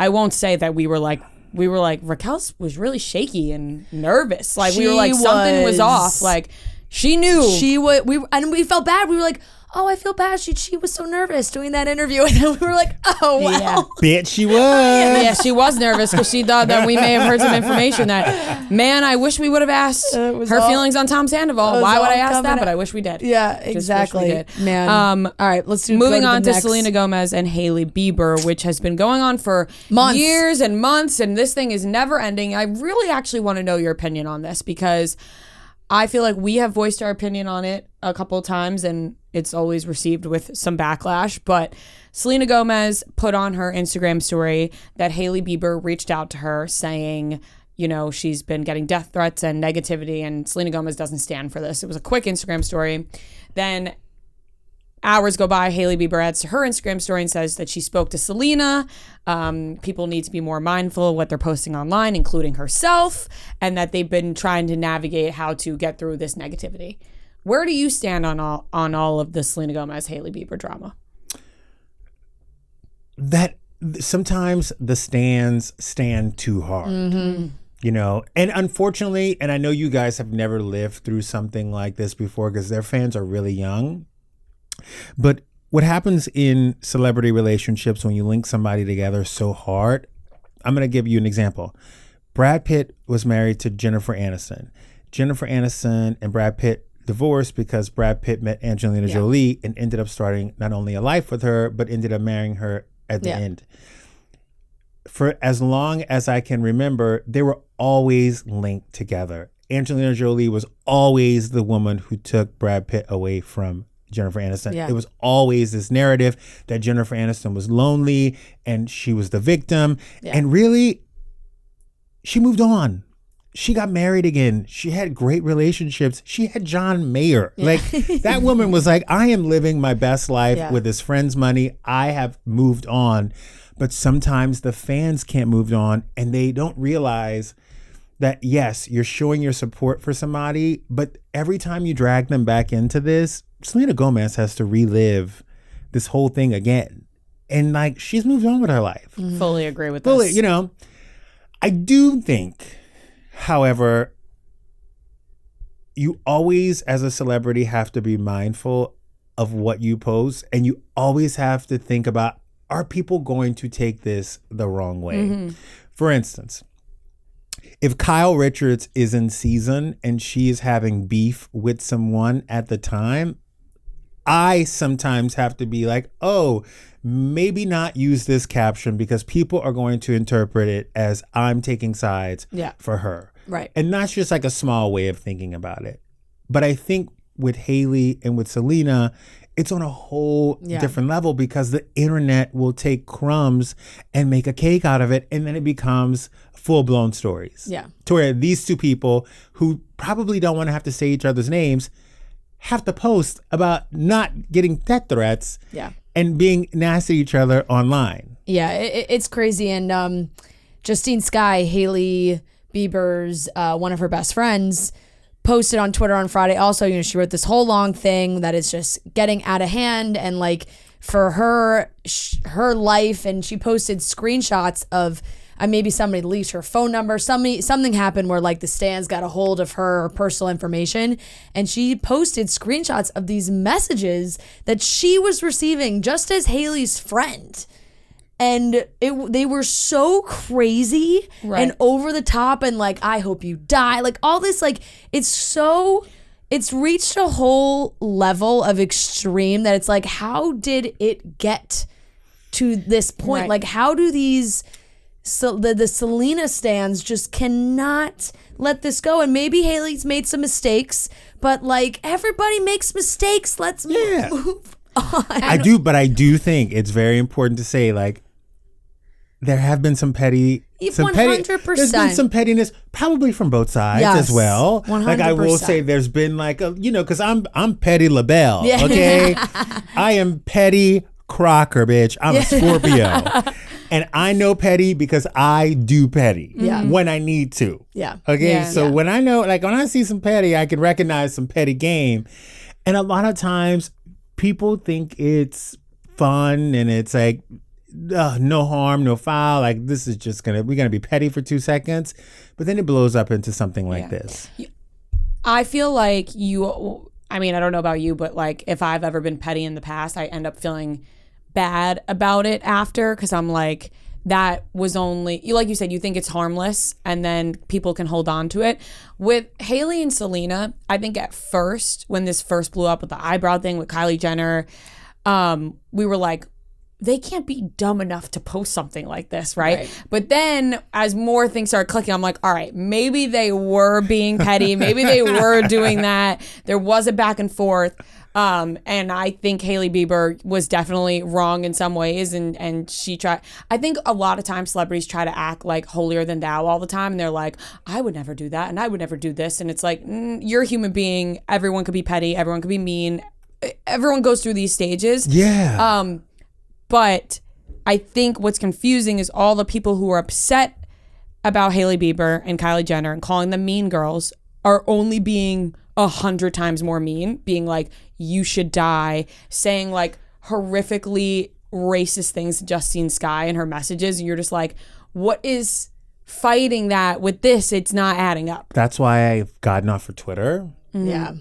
I won't say that we were like, Raquel was really shaky and nervous. Like, we were like, something was off. Like, she knew. And we felt bad. We were like, oh, I feel bad. She was so nervous doing that interview. And then we were like, oh, wow. Yeah. Bitch, she was. Yeah, she was nervous because she thought that we may have heard some information that, man, I wish we would have asked her feelings on Tom Sandoval. Why would I ask that? But I wish we did. Yeah, exactly. Just wish we did. Man. All right, let's do Moving on to next. Selena Gomez and Hailey Bieber, which has been going on for years and months, and this thing is never ending. I really actually want to know your opinion on this because I feel like we have voiced our opinion on it a couple of times, and it's always received with some backlash. But Selena Gomez put on her Instagram story that Hailey Bieber reached out to her saying, you know, she's been getting death threats and negativity, and Selena Gomez doesn't stand for this. It was a quick Instagram story. Then hours go by, Hailey Bieber adds to her Instagram story and says that she spoke to Selena. People need to be more mindful of what they're posting online, including herself, and that they've been trying to navigate how to get through this negativity. Where do you stand on all of the Selena Gomez, Hailey Bieber drama? That sometimes the stands stand too hard. Mm-hmm. You know, and unfortunately, and I know you guys have never lived through something like this before because their fans are really young. But what happens in celebrity relationships when you link somebody together so hard, I'm going to give you an example. Brad Pitt was married to Jennifer Aniston. Jennifer Aniston and Brad Pitt divorced because Brad Pitt met Angelina Jolie and ended up starting not only a life with her, but ended up marrying her at the end. For as long as I can remember, they were always linked together. Angelina Jolie was always the woman who took Brad Pitt away from Jennifer Aniston. Yeah. It was always this narrative that Jennifer Aniston was lonely and she was the victim. Yeah. And really, she moved on. She got married again. She had great relationships. She had John Mayer. Like, that woman was like, I am living my best life with his friend's money. I have moved on. But sometimes the fans can't move on, and they don't realize that, yes, you're showing your support for somebody, but every time you drag them back into this, Selena Gomez has to relive this whole thing again. And like, she's moved on with her life. Fully agree with this. You know, I do think, however, you always, as a celebrity, have to be mindful of what you post, and you always have to think about, are people going to take this the wrong way? For instance, if Kyle Richards is in season and she is having beef with someone at the time, I sometimes have to be like, oh, maybe not use this caption because people are going to interpret it as I'm taking sides for her. Right. And that's just like a small way of thinking about it. But I think with Hailey and with Selena, it's on a whole different level because the internet will take crumbs and make a cake out of it, and then it becomes full-blown stories. Yeah. To where these two people who probably don't want to have to say each other's names have to post about not getting death threats and being nasty to each other online. Yeah, it's crazy. And Justine Skye, Hailey Bieber's one of her best friends, posted on Twitter on Friday. Also, you know, she wrote this whole long thing that is just getting out of hand, and like for her life, and she posted screenshots of maybe somebody leaked her phone number. Something happened where like the stands got a hold of her personal information, and she posted screenshots of these messages that she was receiving just as Hailey's friend. And they were so crazy and over the top, and like, I hope you die. Like all this, like it's reached a whole level of extreme that it's like, how did it get to this point? Right. Like, how do these, the Selena stans just cannot let this go? And maybe Hailey's made some mistakes, but like, everybody makes mistakes. Let's move on. I do think it's very important to say, like, there have been some petty. 100%. There's been some pettiness, probably from both sides as well. 100%. Like, I will say, there's been like a, you know, because I'm Petty LaBelle, okay? I am Petty Crocker, bitch. I'm a Scorpio, and I know petty because I do petty when I need to. Yeah. Okay. So when I know, like, when I see some petty, I can recognize some petty game, and a lot of times people think it's fun and it's like, no harm, no foul. Like, this is just we're gonna be petty for 2 seconds, but then it blows up into something like this. I feel like I mean, I don't know about you, but like, if I've ever been petty in the past, I end up feeling bad about it after, because I'm like, that was only, like you said, you think it's harmless, and then people can hold on to it. With Hailey and Selena, I think at first, when this first blew up with the eyebrow thing with Kylie Jenner, we were like, they can't be dumb enough to post something like this, right? But then as more things started clicking, I'm like, all right, maybe they were being petty. Maybe they were doing that. There was a back and forth. And I think Hailey Bieber was definitely wrong in some ways. And she tried. I think a lot of times celebrities try to act like holier than thou all the time. And they're like, I would never do that. And I would never do this. And it's like, you're a human being. Everyone could be petty. Everyone could be mean. Everyone goes through these stages. Yeah. But I think what's confusing is all the people who are upset about Hailey Bieber and Kylie Jenner and calling them mean girls are only being 100 times more mean, being like, you should die, saying like horrifically racist things to Justine Skye and her messages. And you're just like, what is fighting that with this? It's not adding up. That's why I've gotten off of Twitter. Yeah.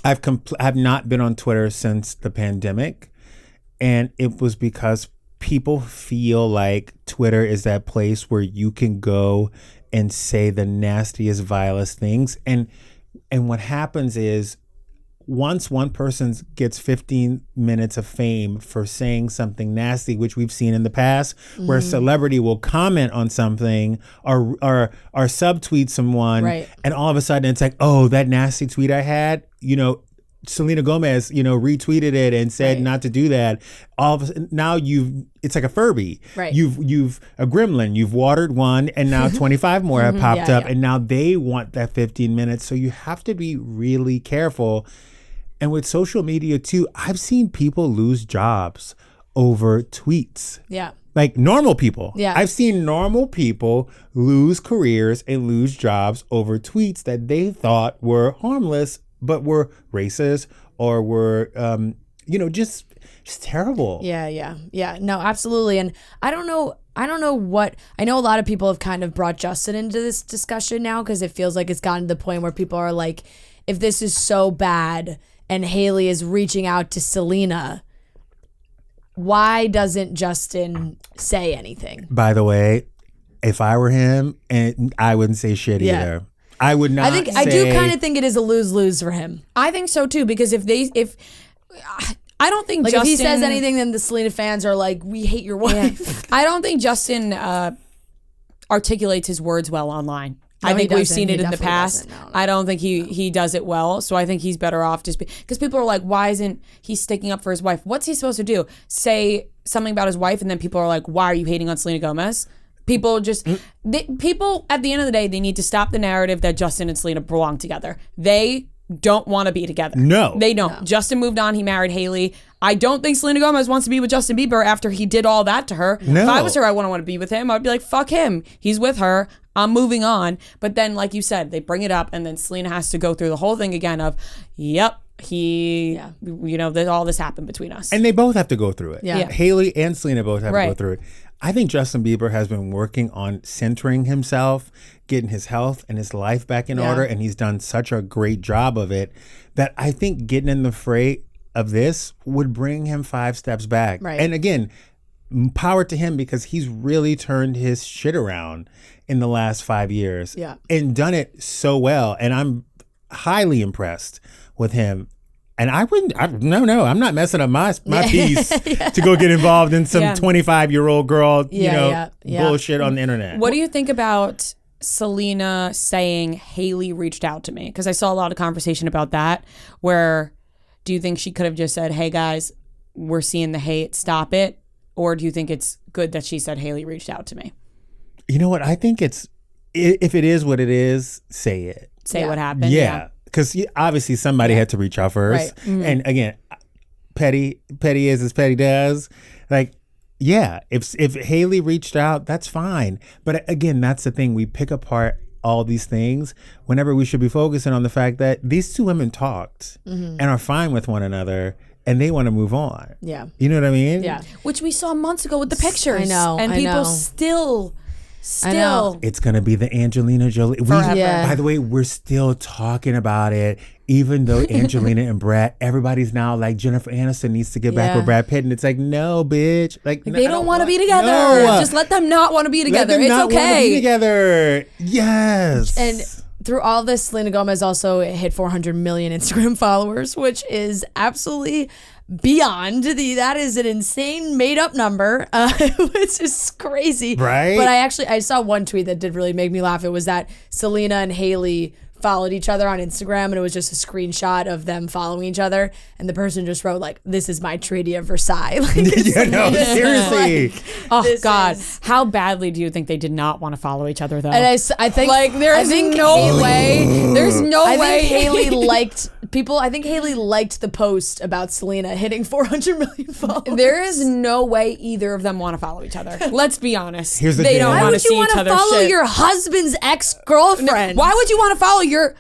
I've not been on Twitter since the pandemic. And it was because people feel like Twitter is that place where you can go and say the nastiest, vilest things. And what happens is, once one person gets 15 minutes of fame for saying something nasty, which we've seen in the past, where a celebrity will comment on something or subtweet someone, and all of a sudden it's like, oh, that nasty tweet I had, you know, Selena Gomez, retweeted it and said not to do that. All of a sudden, now it's like a Furby. Right. You've a gremlin. You've watered one, and now 25 more have popped up, and now they want that 15 minutes. So you have to be really careful. And with social media too, I've seen people lose jobs over tweets. Yeah. Like normal people. Yeah. I've seen normal people lose careers and lose jobs over tweets that they thought were harmless, but were racist or were, just terrible. Yeah. No, absolutely. And I don't know what, I know a lot of people have kind of brought Justin into this discussion now because it feels like it's gotten to the point where people are like, if this is so bad and Hailey is reaching out to Selena, why doesn't Justin say anything? By the way, if I were him, and I wouldn't say shit either. I would not. I do kind of think it is a lose-lose for him. I think so too, because if I don't think Like Justin, if he says anything, then the Selena fans are like, we hate your wife. I don't think Justin articulates his words well online. No, I think he we've doesn't. seen He it in the definitely past. doesn't. No. I don't think he does it well. So I think he's better off just because people are like, why isn't he sticking up for his wife? What's he supposed to do? Say something about his wife, and then people are like, why are you hating on Selena Gomez? People just, people at the end of the day, they need to stop the narrative that Justin and Selena belong together. They don't want to be together. No. They don't. No. Justin moved on. He married Hailey. I don't think Selena Gomez wants to be with Justin Bieber after he did all that to her. No. If I was her, I wouldn't want to be with him. I'd be like, fuck him. He's with her. I'm moving on. But then, like you said, they bring it up, and then Selena has to go through the whole thing again of, yep, all this happened between us. And they both have to go through it. Yeah. Hailey and Selena both have to go through it. I think Justin Bieber has been working on centering himself, getting his health and his life back in order, and he's done such a great job of it that I think getting in the fray of this would bring him 5 steps back. Right. And again, power to him because he's really turned his shit around in the last 5 years and done it so well. And I'm highly impressed with him. And I'm not messing up my piece to go get involved in some 25-year-old girl, bullshit on the internet. What do you think about Selena saying Hailey reached out to me? Because I saw a lot of conversation about that. Where do you think she could have just said, hey guys, we're seeing the hate, stop it? Or do you think it's good that she said Hailey reached out to me? You know what? I think if it is what it is, say it. Say what happened. Yeah. Because obviously somebody had to reach out first. Right. Mm-hmm. And again, petty is as petty does. Like, yeah, if Hailey reached out, that's fine. But again, that's the thing. We pick apart all these things whenever we should be focusing on the fact that these two women talked and are fine with one another and they want to move on. Yeah. You know what I mean? Yeah. Which we saw months ago with the pictures. I know. And I people know. still. It's going to be the Angelina Jolie. By the way, we're still talking about it, even though Angelina and Brad, everybody's now like Jennifer Aniston needs to get back with Brad Pitt. And it's like, no, bitch. Like they don't want to be together. No. Just let them not want to be together. Let them It's not okay. want to be together. Yes. And through all this, Selena Gomez also hit 400 million Instagram followers, which is absolutely beyond that is an insane made up number, which is crazy, right? But I saw one tweet that did really make me laugh. It was that Selena and Hailey followed each other on Instagram, and it was just a screenshot of them following each other, and the person just wrote like, "This is my Treaty of Versailles." Seriously. Oh God, how badly do you think they did not want to follow each other though? And I think like there's no way. There's no way. I think Hailey liked the post about Selena hitting 400 million followers. There is no way either of them want to follow each other. Let's be honest. Here's the they deal. don't Why want to would you see want each to other's follow shit. your husband's ex-girlfriend? Why would you want to follow your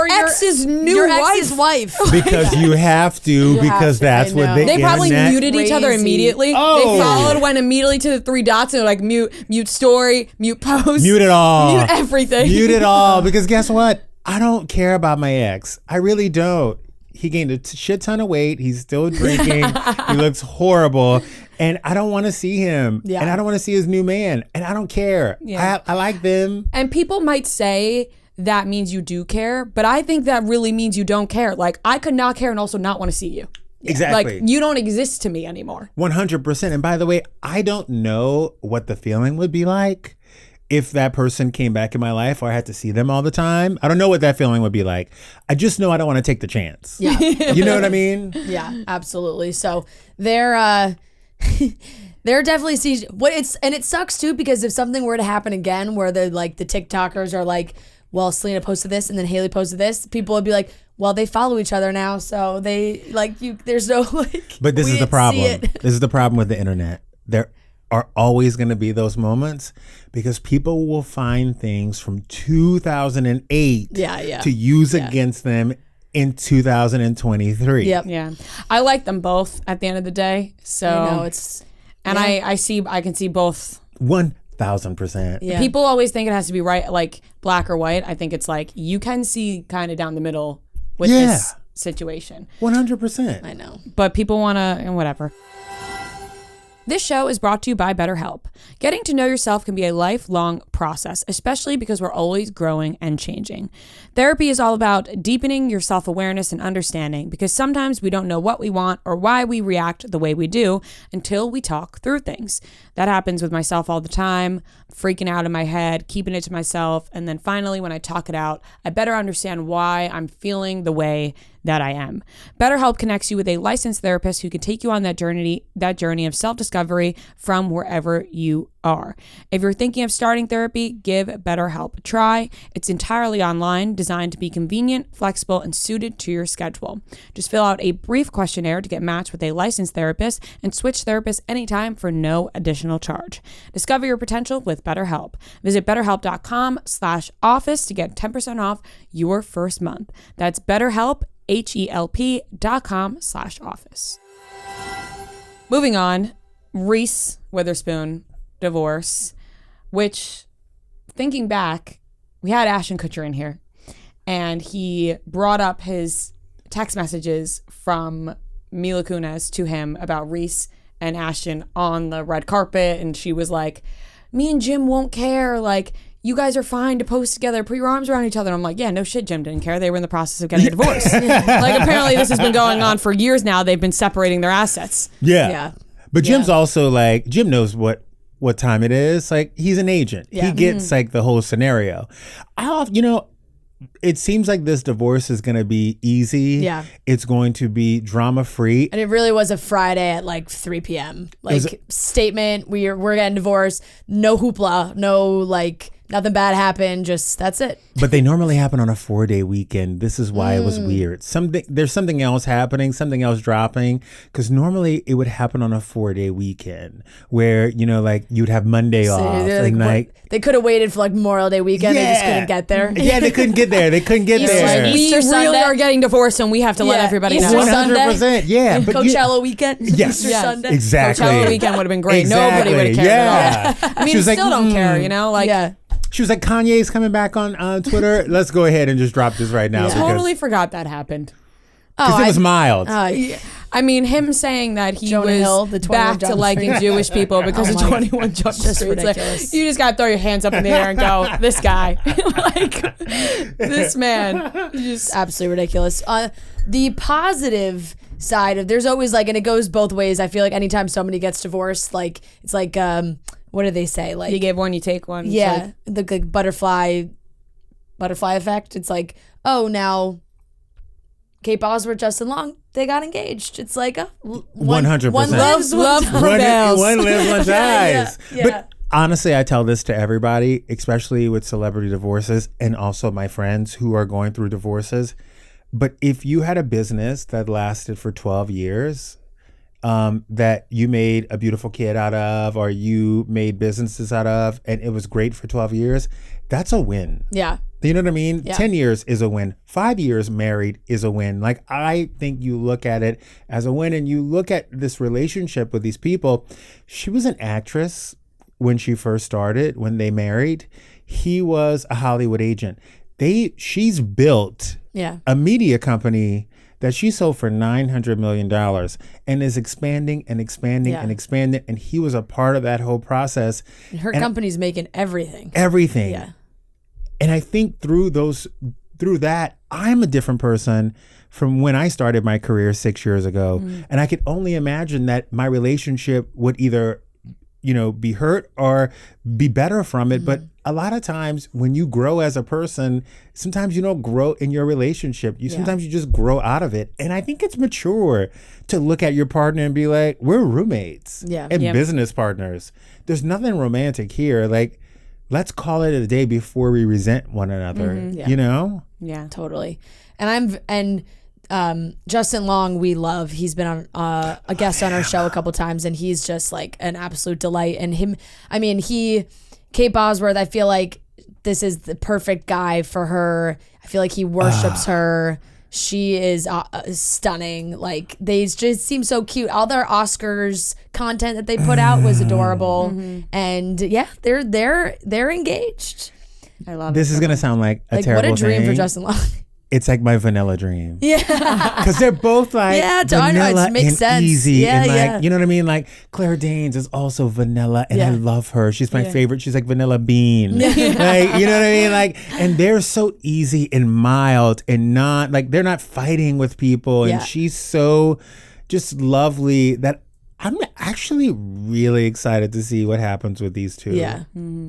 ex's new ex's wife? Because you have to, because that's what They probably internet- muted each other Crazy. immediately. Oh. They followed, went immediately to the 3 dots and were like mute story, mute post, Mute it all. mute everything. Mute it all. Because guess what? I don't care about my ex. I really don't. He gained a shit ton of weight. He's still drinking. He looks horrible. And I don't want to see him. Yeah. And I don't want to see his new man. And I don't care. Yeah. I like them. And people might say that means you do care, but I think that really means you don't care. Like, I could not care and also not want to see you. Exactly. Like, you don't exist to me anymore. 100%. And by the way, I don't know what the feeling would be like if that person came back in my life or I had to see them all the time. I don't know what that feeling would be like. I just know I don't want to take the chance. Yeah. You know what I mean? Yeah, absolutely. So they're definitely and it sucks too, because if something were to happen again where the TikTokers are like, well, Selena posted this and then Hailey posted this, people would be like, well, they follow each other now, so they there's no But this is the problem. This is the problem with the internet. There are always going to be those moments because people will find things from 2008 to use against them in 2023. Yep. Yeah. I like them both at the end of the day. So I know it's and I can see both. 1,000%. Yeah. People always think it has to be right, like black or white. I think it's like you can see kind of down the middle with this situation. 100%. I know. But people want to, and whatever. This show is brought to you by BetterHelp. Getting to know yourself can be a lifelong process, especially because we're always growing and changing. Therapy is all about deepening your self-awareness and understanding, because sometimes we don't know what we want or why we react the way we do until we talk through things. That happens with myself all the time, freaking out in my head, keeping it to myself, and then finally when I talk it out, I better understand why I'm feeling the way that I am. BetterHelp connects you with a licensed therapist who can take you on that journey of self-discovery from wherever you are. If you're thinking of starting therapy, give BetterHelp a try. It's entirely online, designed to be convenient, flexible, and suited to your schedule. Just fill out a brief questionnaire to get matched with a licensed therapist and switch therapists anytime for no additional charge. Discover your potential with BetterHelp. Visit BetterHelp.com/office to get 10% off your first month. That's BetterHelp, HELP.com/office. Moving on, Reese Witherspoon divorce, which, thinking back, we had Ashton Kutcher in here, and he brought up his text messages from Mila Kunis to him about Reese and Ashton on the red carpet, and she was like, me and Jim won't care, like, you guys are fine to post together, put your arms around each other. And I'm like, yeah, no shit, Jim didn't care. They were in the process of getting a divorce. Like, apparently this has been going on for years now. They've been separating their assets. Yeah. But Jim's also like, Jim knows what time it is. Like, he's an agent. Yeah. He gets like the whole scenario. It seems like this divorce is going to be easy. Yeah. It's going to be drama free. And it really was a Friday at like 3 p.m. Like, statement, we're getting divorced. No hoopla. No, like, nothing bad happened. Just, that's it. But they normally happen on a 4-day weekend. This is why it was weird. There's something else happening, something else dropping. Because normally it would happen on a 4-day weekend where, like, you'd have Monday off. And like, they could have waited for like Memorial Day weekend. They just couldn't get there. Yeah, they couldn't get there. They couldn't get there. We Easter really Sunday. are getting divorced, and we have to let everybody know. Easter Sunday. 100%. Yeah. But Coachella weekend. Yes. Easter Sunday. Exactly. Coachella weekend would have been great. Exactly. Nobody would have cared at all. I mean, She was still like, don't care, Like, Yeah. She was like, Kanye's coming back on Twitter. Let's go ahead and just drop this right now. totally forgot that happened. Because it was mild. I mean, him saying that he Jonah was Hill, the 21 back to Jump liking Street. Jewish people because of 21 Jump Street. ridiculous. You just got to throw your hands up in the air and go, this guy. Like, this man. Just Absolutely ridiculous. The positive side of, there's always like, and it goes both ways. I feel like anytime somebody gets divorced, like, it's like, what do they say? Like, you give one, you take one. It's yeah, like, the butterfly effect. It's like, oh, now Kate Bosworth, Justin Long, they got engaged. It's like 100%. One lives, Love prevails. One lives, one dies. Yeah. But honestly, I tell this to everybody, especially with celebrity divorces and also my friends who are going through divorces. But if you had a business that lasted for 12 years, that you made a beautiful kid out of, or you made businesses out of, and it was great for 12 years, that's a win. Yeah. You know what I mean? Yeah. 10 years is a win. 5 years married is a win. Like, I think you look at it as a win, and you look at this relationship with these people. She was an actress when she first started, when they married. He was a Hollywood agent. She's built a media company that she sold for $900 million and is expanding and expanding and expanding. And he was a part of that whole process. And her company's making everything. Everything. Yeah. And I think through that, I'm a different person from when I started my career 6 years ago. And I could only imagine that my relationship would either, be hurt or be better from it. But a lot of times when you grow as a person, sometimes you don't grow in your relationship. Sometimes you just grow out of it. And I think it's mature to look at your partner and be like, we're roommates and business partners. There's nothing romantic here. Like, let's call it a day before we resent one another, you know? Yeah, totally. And Justin Long, we love. He's been on a guest on our show a couple times, and he's just like an absolute delight. And Kate Bosworth, I feel like this is the perfect guy for her. I feel like he worships her. She is stunning. Like, they just seem so cute. All their Oscars content that they put out was adorable. And yeah, they're engaged. I love this. This is gonna sound like a terrible what a dream thing. for Justin Long. It's like my vanilla dream. Yeah. Because they're both like vanilla it makes and sense. easy. Yeah, and like, you know what I mean? Like, Claire Danes is also vanilla and I love her. She's my favorite. She's like vanilla bean. Like, you know what I mean? Like, and they're so easy and mild and not like, they're not fighting with people. And she's so just lovely that I'm actually really excited to see what happens with these two. Yeah.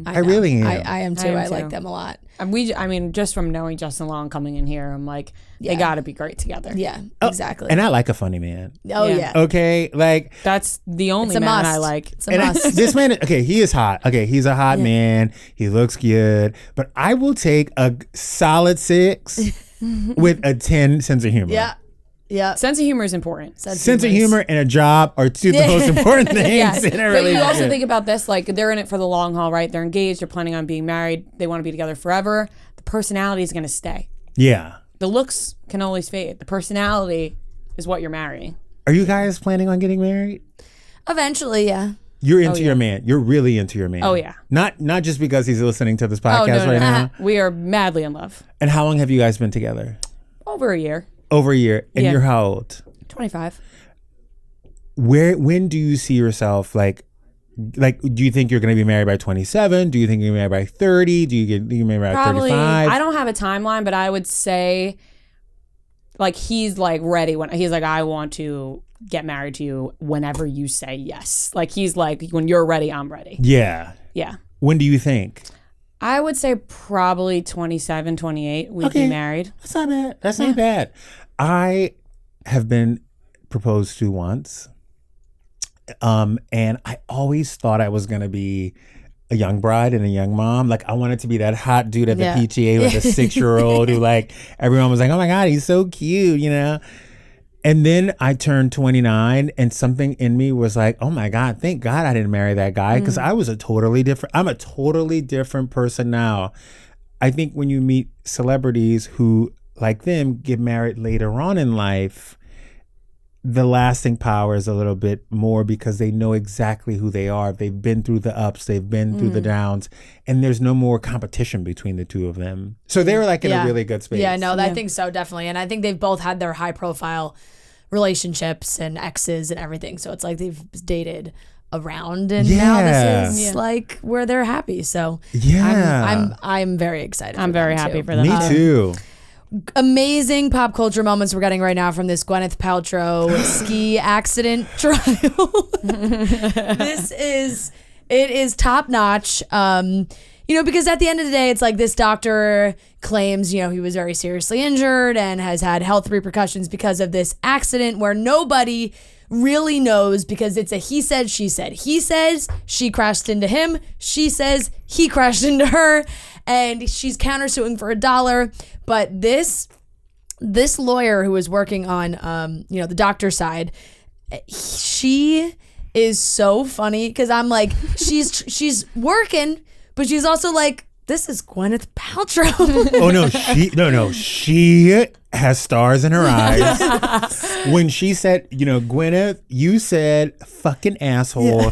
I really am. I am too. I like them a lot. And just from knowing Justin Long coming in here, I'm like, they got to be great together. Yeah, exactly. And I like a funny man. Oh, yeah. Okay, like. That's the only man must. I like. It's a must. This man, okay, he is hot. Okay, he's a hot man. He looks good. But I will take a solid 6 with a 10 sense of humor. Yeah. Yeah. Sense of humor is important. Sense of humor and a job are two of the most important things in a relationship. But you also think about this, like, they're in it for the long haul, right? They're engaged. They're planning on being married. They want to be together forever. The personality is going to stay. Yeah. The looks can always fade. The personality is what you're marrying. Are you guys planning on getting married? Eventually, yeah. You're into your man. You're really into your man. Oh, yeah. Not just because he's listening to this podcast right now. We are madly in love. And how long have you guys been together? Over a year. Over a year. And you're how old? 25. When do you see yourself like do you think you're going to be married by 27? Do you think you're married by 30? Do you get married by Probably, 35? I don't have a timeline, but I would say like he's like ready when he's like, I want to get married to you whenever you say yes. Like he's like, when you're ready, I'm ready. Yeah. Yeah. When do you think? I would say probably 27, 28 we'd be married. That's not bad. That's not bad. I have been proposed to once. And I always thought I was going to be a young bride and a young mom. Like I wanted to be that hot dude at the PTA with a 6-year-old who like, everyone was like, oh my God, he's so cute, you know? And then I turned 29 and something in me was like, oh my God, thank God I didn't marry that guy because I'm a totally different person now. I think when you meet celebrities who, like them, get married later on in life, the lasting power is a little bit more because they know exactly who they are. They've been through the ups, they've been through the downs, and there's no more competition between the two of them. So they were like in a really good space. Yeah, no, I think so, definitely. And I think they've both had their high profile relationships and exes and everything. So it's like they've dated around and now this is like where they're happy. So I'm very excited. I'm very happy for them. Me too. Amazing pop culture moments we're getting right now from this Gwyneth Paltrow ski accident trial. It is top notch. Because at the end of the day, it's like this doctor claims, he was very seriously injured and has had health repercussions because of this accident where nobody really knows because it's a he said, she said. He says she crashed into him. She says he crashed into her. And she's countersuing for $1. But this lawyer who is working on, the doctor's side, she is so funny because I'm like, she's working, but she's also like, this is Gwyneth Paltrow. She has stars in her eyes. When she said, Gwyneth, you said fucking asshole. Yeah.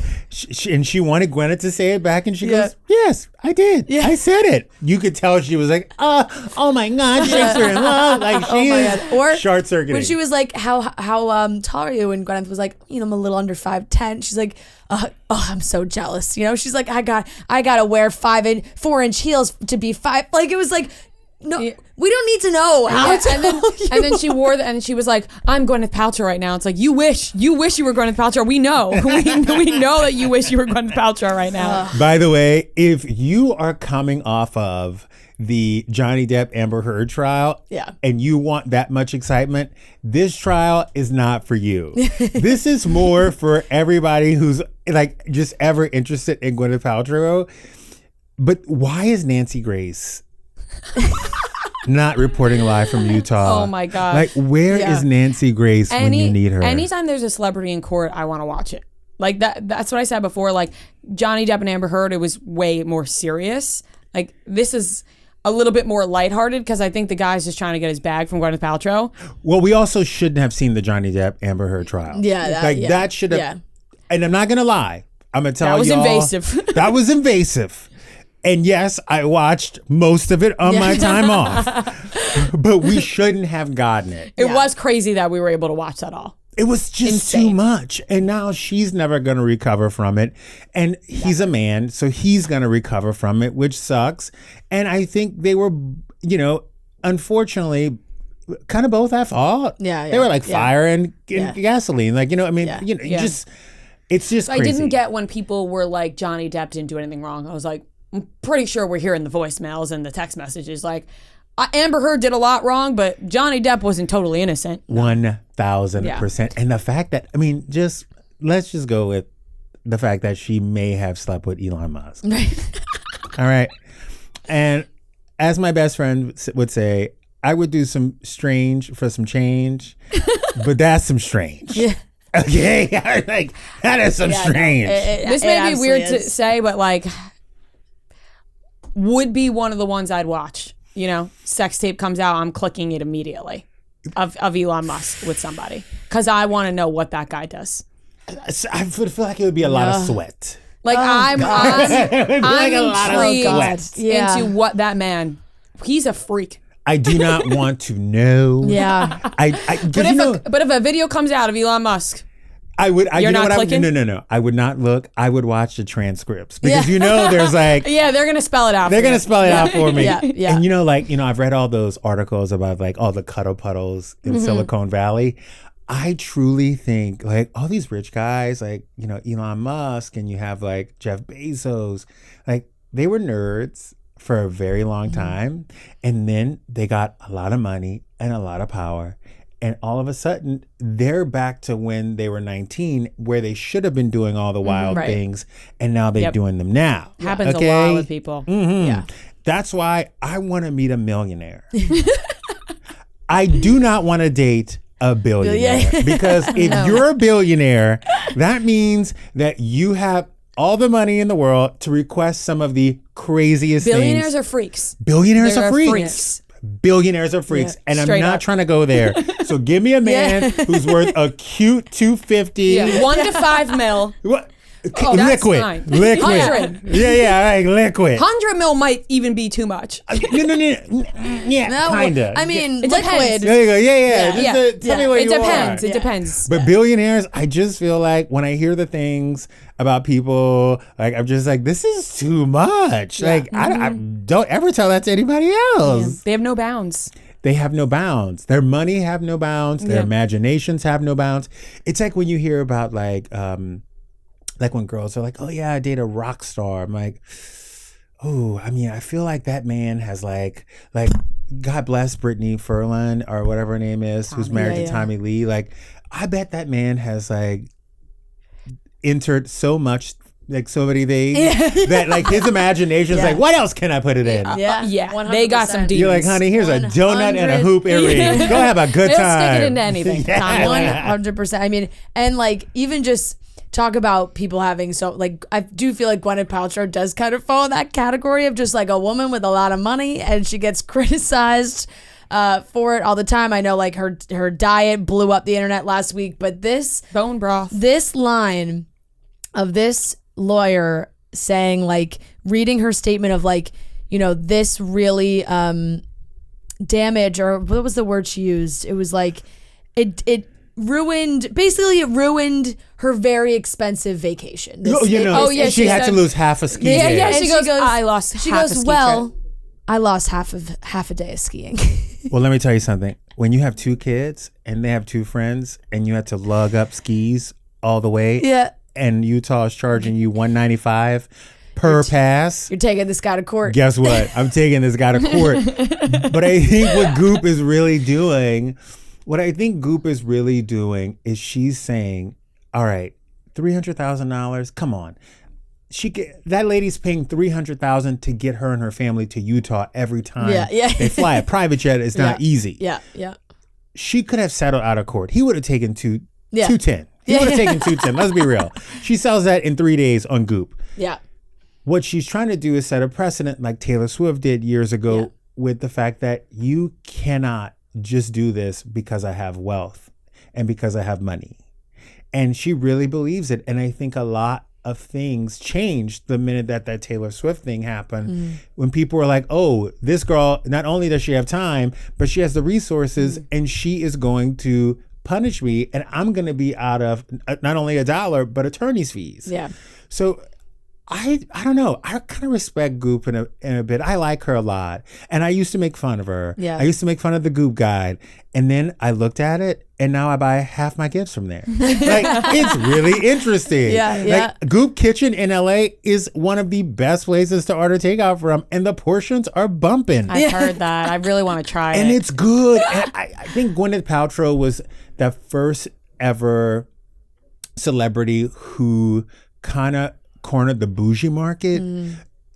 And she wanted Gwyneth to say it back. And she goes, yes, I did. Yeah. I said it. You could tell she was like, oh my God, shakes her in love. Like she is short circuiting. When she was like, how tall are you? And Gwyneth was like, I'm a little under 5'10". She's like, I'm so jealous. She's like, I gotta wear 4-inch heels to be 5. Like it was like, No, we don't need to know how Yeah, to and then she wore and she was like, I'm Gwyneth Paltrow right now. It's like, you wish you were Gwyneth Paltrow. We know. We know that you wish you were Gwyneth Paltrow right now. By the way, if you are coming off of the Johnny Depp Amber Heard trial, and you want that much excitement, this trial is not for you. This is more for everybody who's like just ever interested in Gwyneth Paltrow. But why is Nancy Grace not reporting live from Utah? Oh my gosh. Like, where is Nancy Grace when you need her? Anytime there's a celebrity in court, I want to watch it. Like that's what I said before. Like Johnny Depp and Amber Heard, it was way more serious. Like this is a little bit more lighthearted because I think the guy's just trying to get his bag from Gwyneth Paltrow. Well, we also shouldn't have seen the Johnny Depp Amber Heard trial. That should have. Yeah. And I'm not gonna lie. I'm gonna tell you. That was invasive. That was invasive. And yes, I watched most of it on my time off. But we shouldn't have gotten it. It was crazy that we were able to watch that all. It was just too much. And now she's never going to recover from it. And he's a man, so he's going to recover from it, which sucks. And I think they were, unfortunately, kind of both at fault. They were like fire and gasoline. Like, just, it's just crazy. I didn't get when people were like, Johnny Depp didn't do anything wrong. I was like, I'm pretty sure we're hearing the voicemails and the text messages. Like, Amber Heard did a lot wrong, but Johnny Depp wasn't totally innocent. 1,000%. And the fact that, let's just go with the fact that she may have slept with Elon Musk. Right. All right. And as my best friend would say, I would do some strange for some change, but that's some strange. Yeah. Okay? Like, that is some strange. This may be weird to say, but like, would be one of the ones I'd watch. Sex tape comes out, I'm clicking it immediately of Elon Musk with somebody because I want to know what that guy does. I feel like it would be a lot of sweat. Like I'm intrigued into what that man. He's a freak. I do not want to know. Yeah. But if a video comes out of Elon Musk. I would. You're not clicking? No. I would not look. I would watch the transcripts because there's like they're gonna spell it out. They're gonna spell it out for me. Yeah. And I've read all those articles about like all the cuddle puddles in Silicon Valley. I truly think like all these rich guys, like Elon Musk, and you have like Jeff Bezos, like they were nerds for a very long time, and then they got a lot of money and a lot of power. And all of a sudden, they're back to when they were 19, where they should have been doing all the wild things, and now they're doing them now. Happens a lot with people. Yeah. That's why I want to meet a millionaire. I do not want to date a billionaire. Because if you're a billionaire, that means that you have all the money in the world to request some of the craziest things. Billionaires are freaks. Billionaires are freaks. Billionaires are freaks, and I'm not trying to go there. So give me a man who's worth a cute 250. Yeah. 1 to 5 mil. What? Liquid. 100. Yeah, like liquid. 100 mil might even be too much. No. Yeah, kinda. I mean, it liquid. Depends. There you go. Yeah. Tell me what you depends. are. It depends. But billionaires, I just feel like when I hear the things about people, like I'm just like, this is too much. Like I don't ever tell that to anybody else. Yeah. They have no bounds. They have no bounds. Their money have no bounds. Their imaginations have no bounds. It's like when you hear about like when girls are like, oh yeah, I date a rock star. I'm like, oh, I feel like that man has like God bless Brittany Furlan or whatever her name is, who's married to Tommy Lee. Like, I bet that man has like entered so much, like so many things that like his imagination is like, what else can I put it in? Yeah. 100%. They got some demons. You're like, honey, here's a donut and a hoop earring. Go have a good time. They'll stick it into anything. 100%. And like even just talk about people having I do feel like Gwyneth Paltrow does kind of fall in that category of just like a woman with a lot of money, and she gets criticized for it all the time. I know like her diet blew up the internet last week, but this bone broth, this line of this lawyer saying like reading her statement of like, this really damage, or what was the word she used? It was like it ruined her very expensive vacation. She had to lose half a ski trip. She goes, I lost half a ski trip. I lost half a day of skiing. Well, let me tell you something. When you have 2 kids and they have 2 friends and you had to lug up skis all the way, Yeah. and Utah is charging you $195 per pass. You're taking this guy to court. Guess what? I'm taking this guy to court. But I think what Goop is really doing, is she's saying, all right, $300,000. Come on. That lady's paying $300,000 to get her and her family to Utah every time. Yeah. They fly a private jet. It's not easy. Yeah. She could have settled out of court. He would have taken 210. He Yeah. would have taken 210. Let's be real. She sells that in 3 days on Goop. Yeah. What she's trying to do is set a precedent like Taylor Swift did years ago with the fact that you cannot just do this because I have wealth and because I have money. And she really believes it. And I think a lot of things changed the minute that Taylor Swift thing happened, when people were like, oh, this girl, not only does she have time, but she has the resources and she is going to punish me and I'm going to be out of not only $1, but attorney's fees. Yeah. So I don't know. I kind of respect Goop in a bit. I like her a lot. And I used to make fun of her. Yeah. I used to make fun of the Goop Guide. And then I looked at it and now I buy half my gifts from there. Like, it's really interesting. Yeah. Like, Goop Kitchen in LA is one of the best places to order takeout from. And the portions are bumping. I've heard that. I really want to try And it. it's good. And I think Gwyneth Paltrow was the first ever celebrity who kind of cornered the bougie market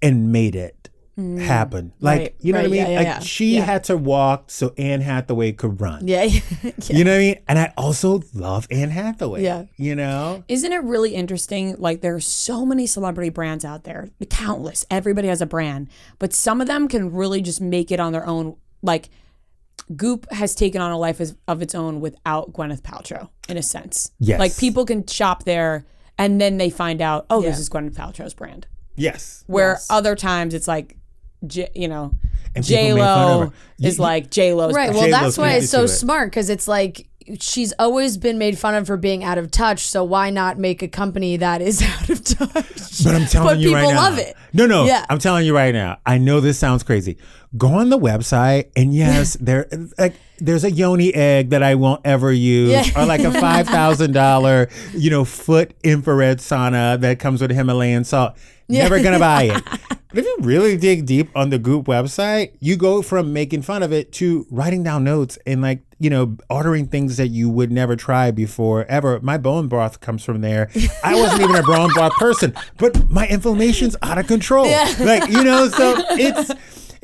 and made it happen. Like, Right, you know what I mean? yeah, like yeah. she had to walk so Anne Hathaway could run. Yeah. You know what I mean? And I also love Anne Hathaway. Yeah. You know? Isn't it really interesting? Like, there are so many celebrity brands out there, countless. Everybody has a brand, but some of them can really just make it on their own. Like, Goop has taken on a life of its own without Gwyneth Paltrow, in a sense. Yes. Like, people can shop there and then they find out, oh, this Yeah. is Gwyneth Paltrow's brand. Yes. Where other times it's like, And people make fun of J-Lo her. is like J-Lo's Right. brand. Well, J-Lo's that's why connected it's so to it. smart, because it's like she's always been made fun of for being out of touch. So why not make a company that is out of touch? But I'm telling you right now. people love it. No. Yeah. I'm telling you right now. I know this sounds crazy. Go on the website and yes, there's a yoni egg that I won't ever use, or like a $5,000, foot infrared sauna that comes with Himalayan salt. Never gonna buy it. But if you really dig deep on the Goop website, you go from making fun of it to writing down notes and ordering things that you would never try before ever. My bone broth comes from there. I wasn't even a bone broth person, but my inflammation's out of control. So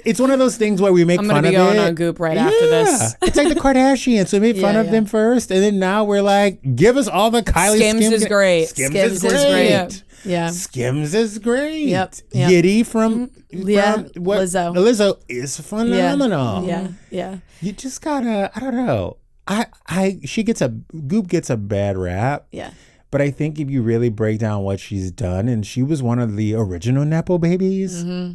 it's one of those things where we make I'm fun gonna of be going it. on Goop right after this. It's like the Kardashians. We made fun of them first, and then now we're like, give us all the Kylie Skims is great. Skims Skims is is great. great. Yeah. Skims is great. Yep. Yitty from Lizzo. Lizzo is phenomenal. Yeah. You just gotta, I don't know. Goop gets a bad rap. Yeah. But I think if you really break down what she's done, and she was one of the original Nepo babies. Mm-hmm.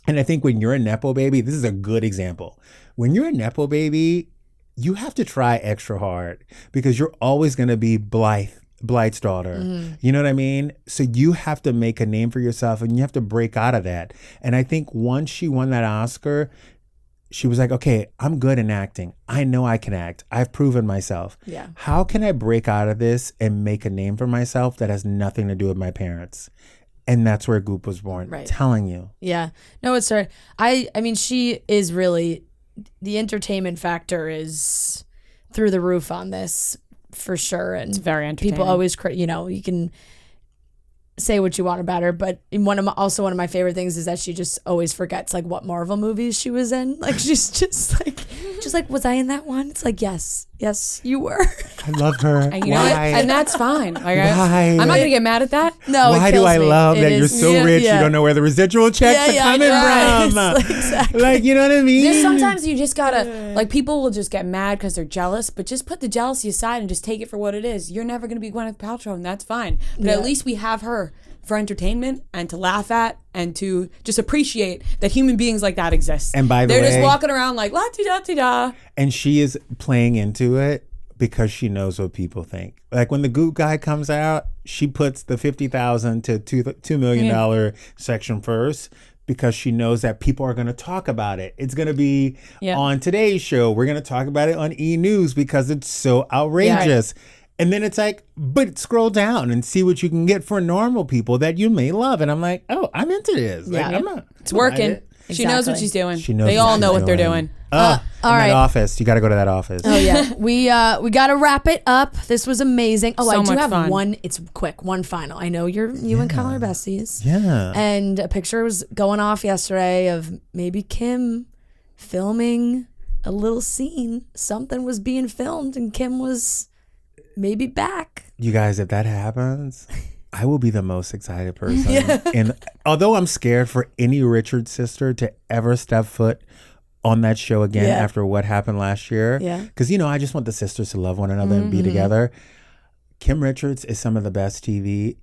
And I think when you're a Nepo baby, this is a good example. When you're a Nepo baby, you have to try extra hard because you're always going to be Blythe's daughter. Mm-hmm. You know what I mean? So you have to make a name for yourself and you have to break out of that. And I think once she won that Oscar, she was like, okay, I'm good in acting. I know I can act. I've proven myself. Yeah. How can I break out of this and make a name for myself that has nothing to do with my parents? And that's where Goop was born. Right. Telling you. Yeah. No, it's her. I mean, she is really, the entertainment factor is through the roof on this for sure. And It's very entertaining. people always, you can say what you want about her, but one of my favorite things is that she just always forgets like what Marvel movies she was in. Like she's just like, was I in that one? It's like, yes, you were. I love her. And you know what? And that's fine. Like, Why? I'm not going to get mad at that. No, Why it do kills I me. love It that you're is- so rich yeah. you don't know where the residual checks are coming right. from? It's like, exactly. Like, you know what I mean? There's sometimes you just gotta, like, people will just get mad because they're jealous, but just put the jealousy aside and just take it for what it is. You're never gonna be Gwyneth Paltrow, and that's fine. But at least we have her for entertainment and to laugh at and to just appreciate that human beings like that exist. And by the they're way- just walking around like la ti da ti da. And she is playing into it because she knows what people think. Like when the Goop guy comes out, she puts the $50,000 to $2 million section first because she knows that people are going to talk about it. It's going to be Yeah. on today's show. We're going to talk about it on E! News because it's so outrageous. And then it's like, but scroll down and see what you can get for normal people that you may love. And I'm like, oh, I'm into this. Like, Yeah. I'm not, It's working. She knows Exactly. what she's doing. She knows they what all she's know what they're doing. doing. all right. That office. You got to go to that office. Oh yeah, we got to wrap it up. This was amazing. Oh, So I do much have fun. one. It's quick. One final. I know you and Kyle are besties. Yeah. And a picture was going off yesterday of maybe Kim filming a little scene. Something was being filmed, and Kim was maybe back. You guys, if that happens, I will be the most excited person. And although I'm scared for any Richards sister to ever step foot on that show again Yeah. after what happened last year. Yeah. Because, I just want the sisters to love one another and be together. Kim Richards is some of the best TV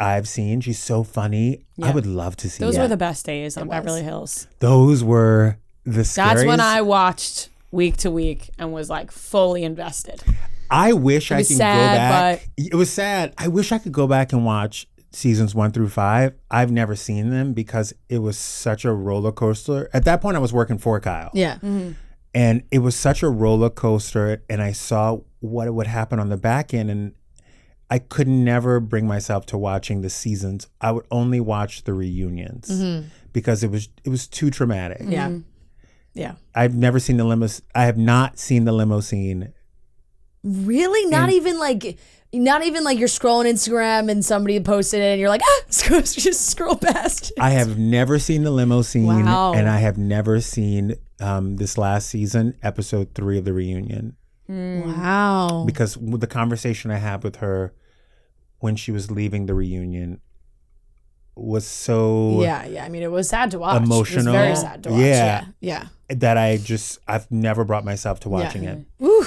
I've seen. She's so funny. I would love to see Those that. were the best days on Beverly Hills. Those were the scariest. That's when I watched week to week and was like fully invested. I wish I was could sad, go back. It was sad. I wish I could go back and watch seasons 1 through 5. I've never seen them because it was such a roller coaster. At that point, I was working for Kyle. Yeah. And it was such a roller coaster. And I saw what would happen on the back end. And I could never bring myself to watching the seasons. I would only watch the reunions because it was too traumatic. Yeah. Yeah. I've never seen the limo. I have not seen the limo scene. Really? Not even like you're scrolling Instagram and somebody posted it and you're like, just scroll past it. I have never seen the limo scene, Wow. and I have never seen this last season, episode 3 of the reunion, Wow. because with the conversation I had with her when she was leaving the reunion was so Yeah. I mean, it was sad to watch. emotional. It was very sad to watch. Yeah. Yeah. that I've never brought myself to watching it. Woo.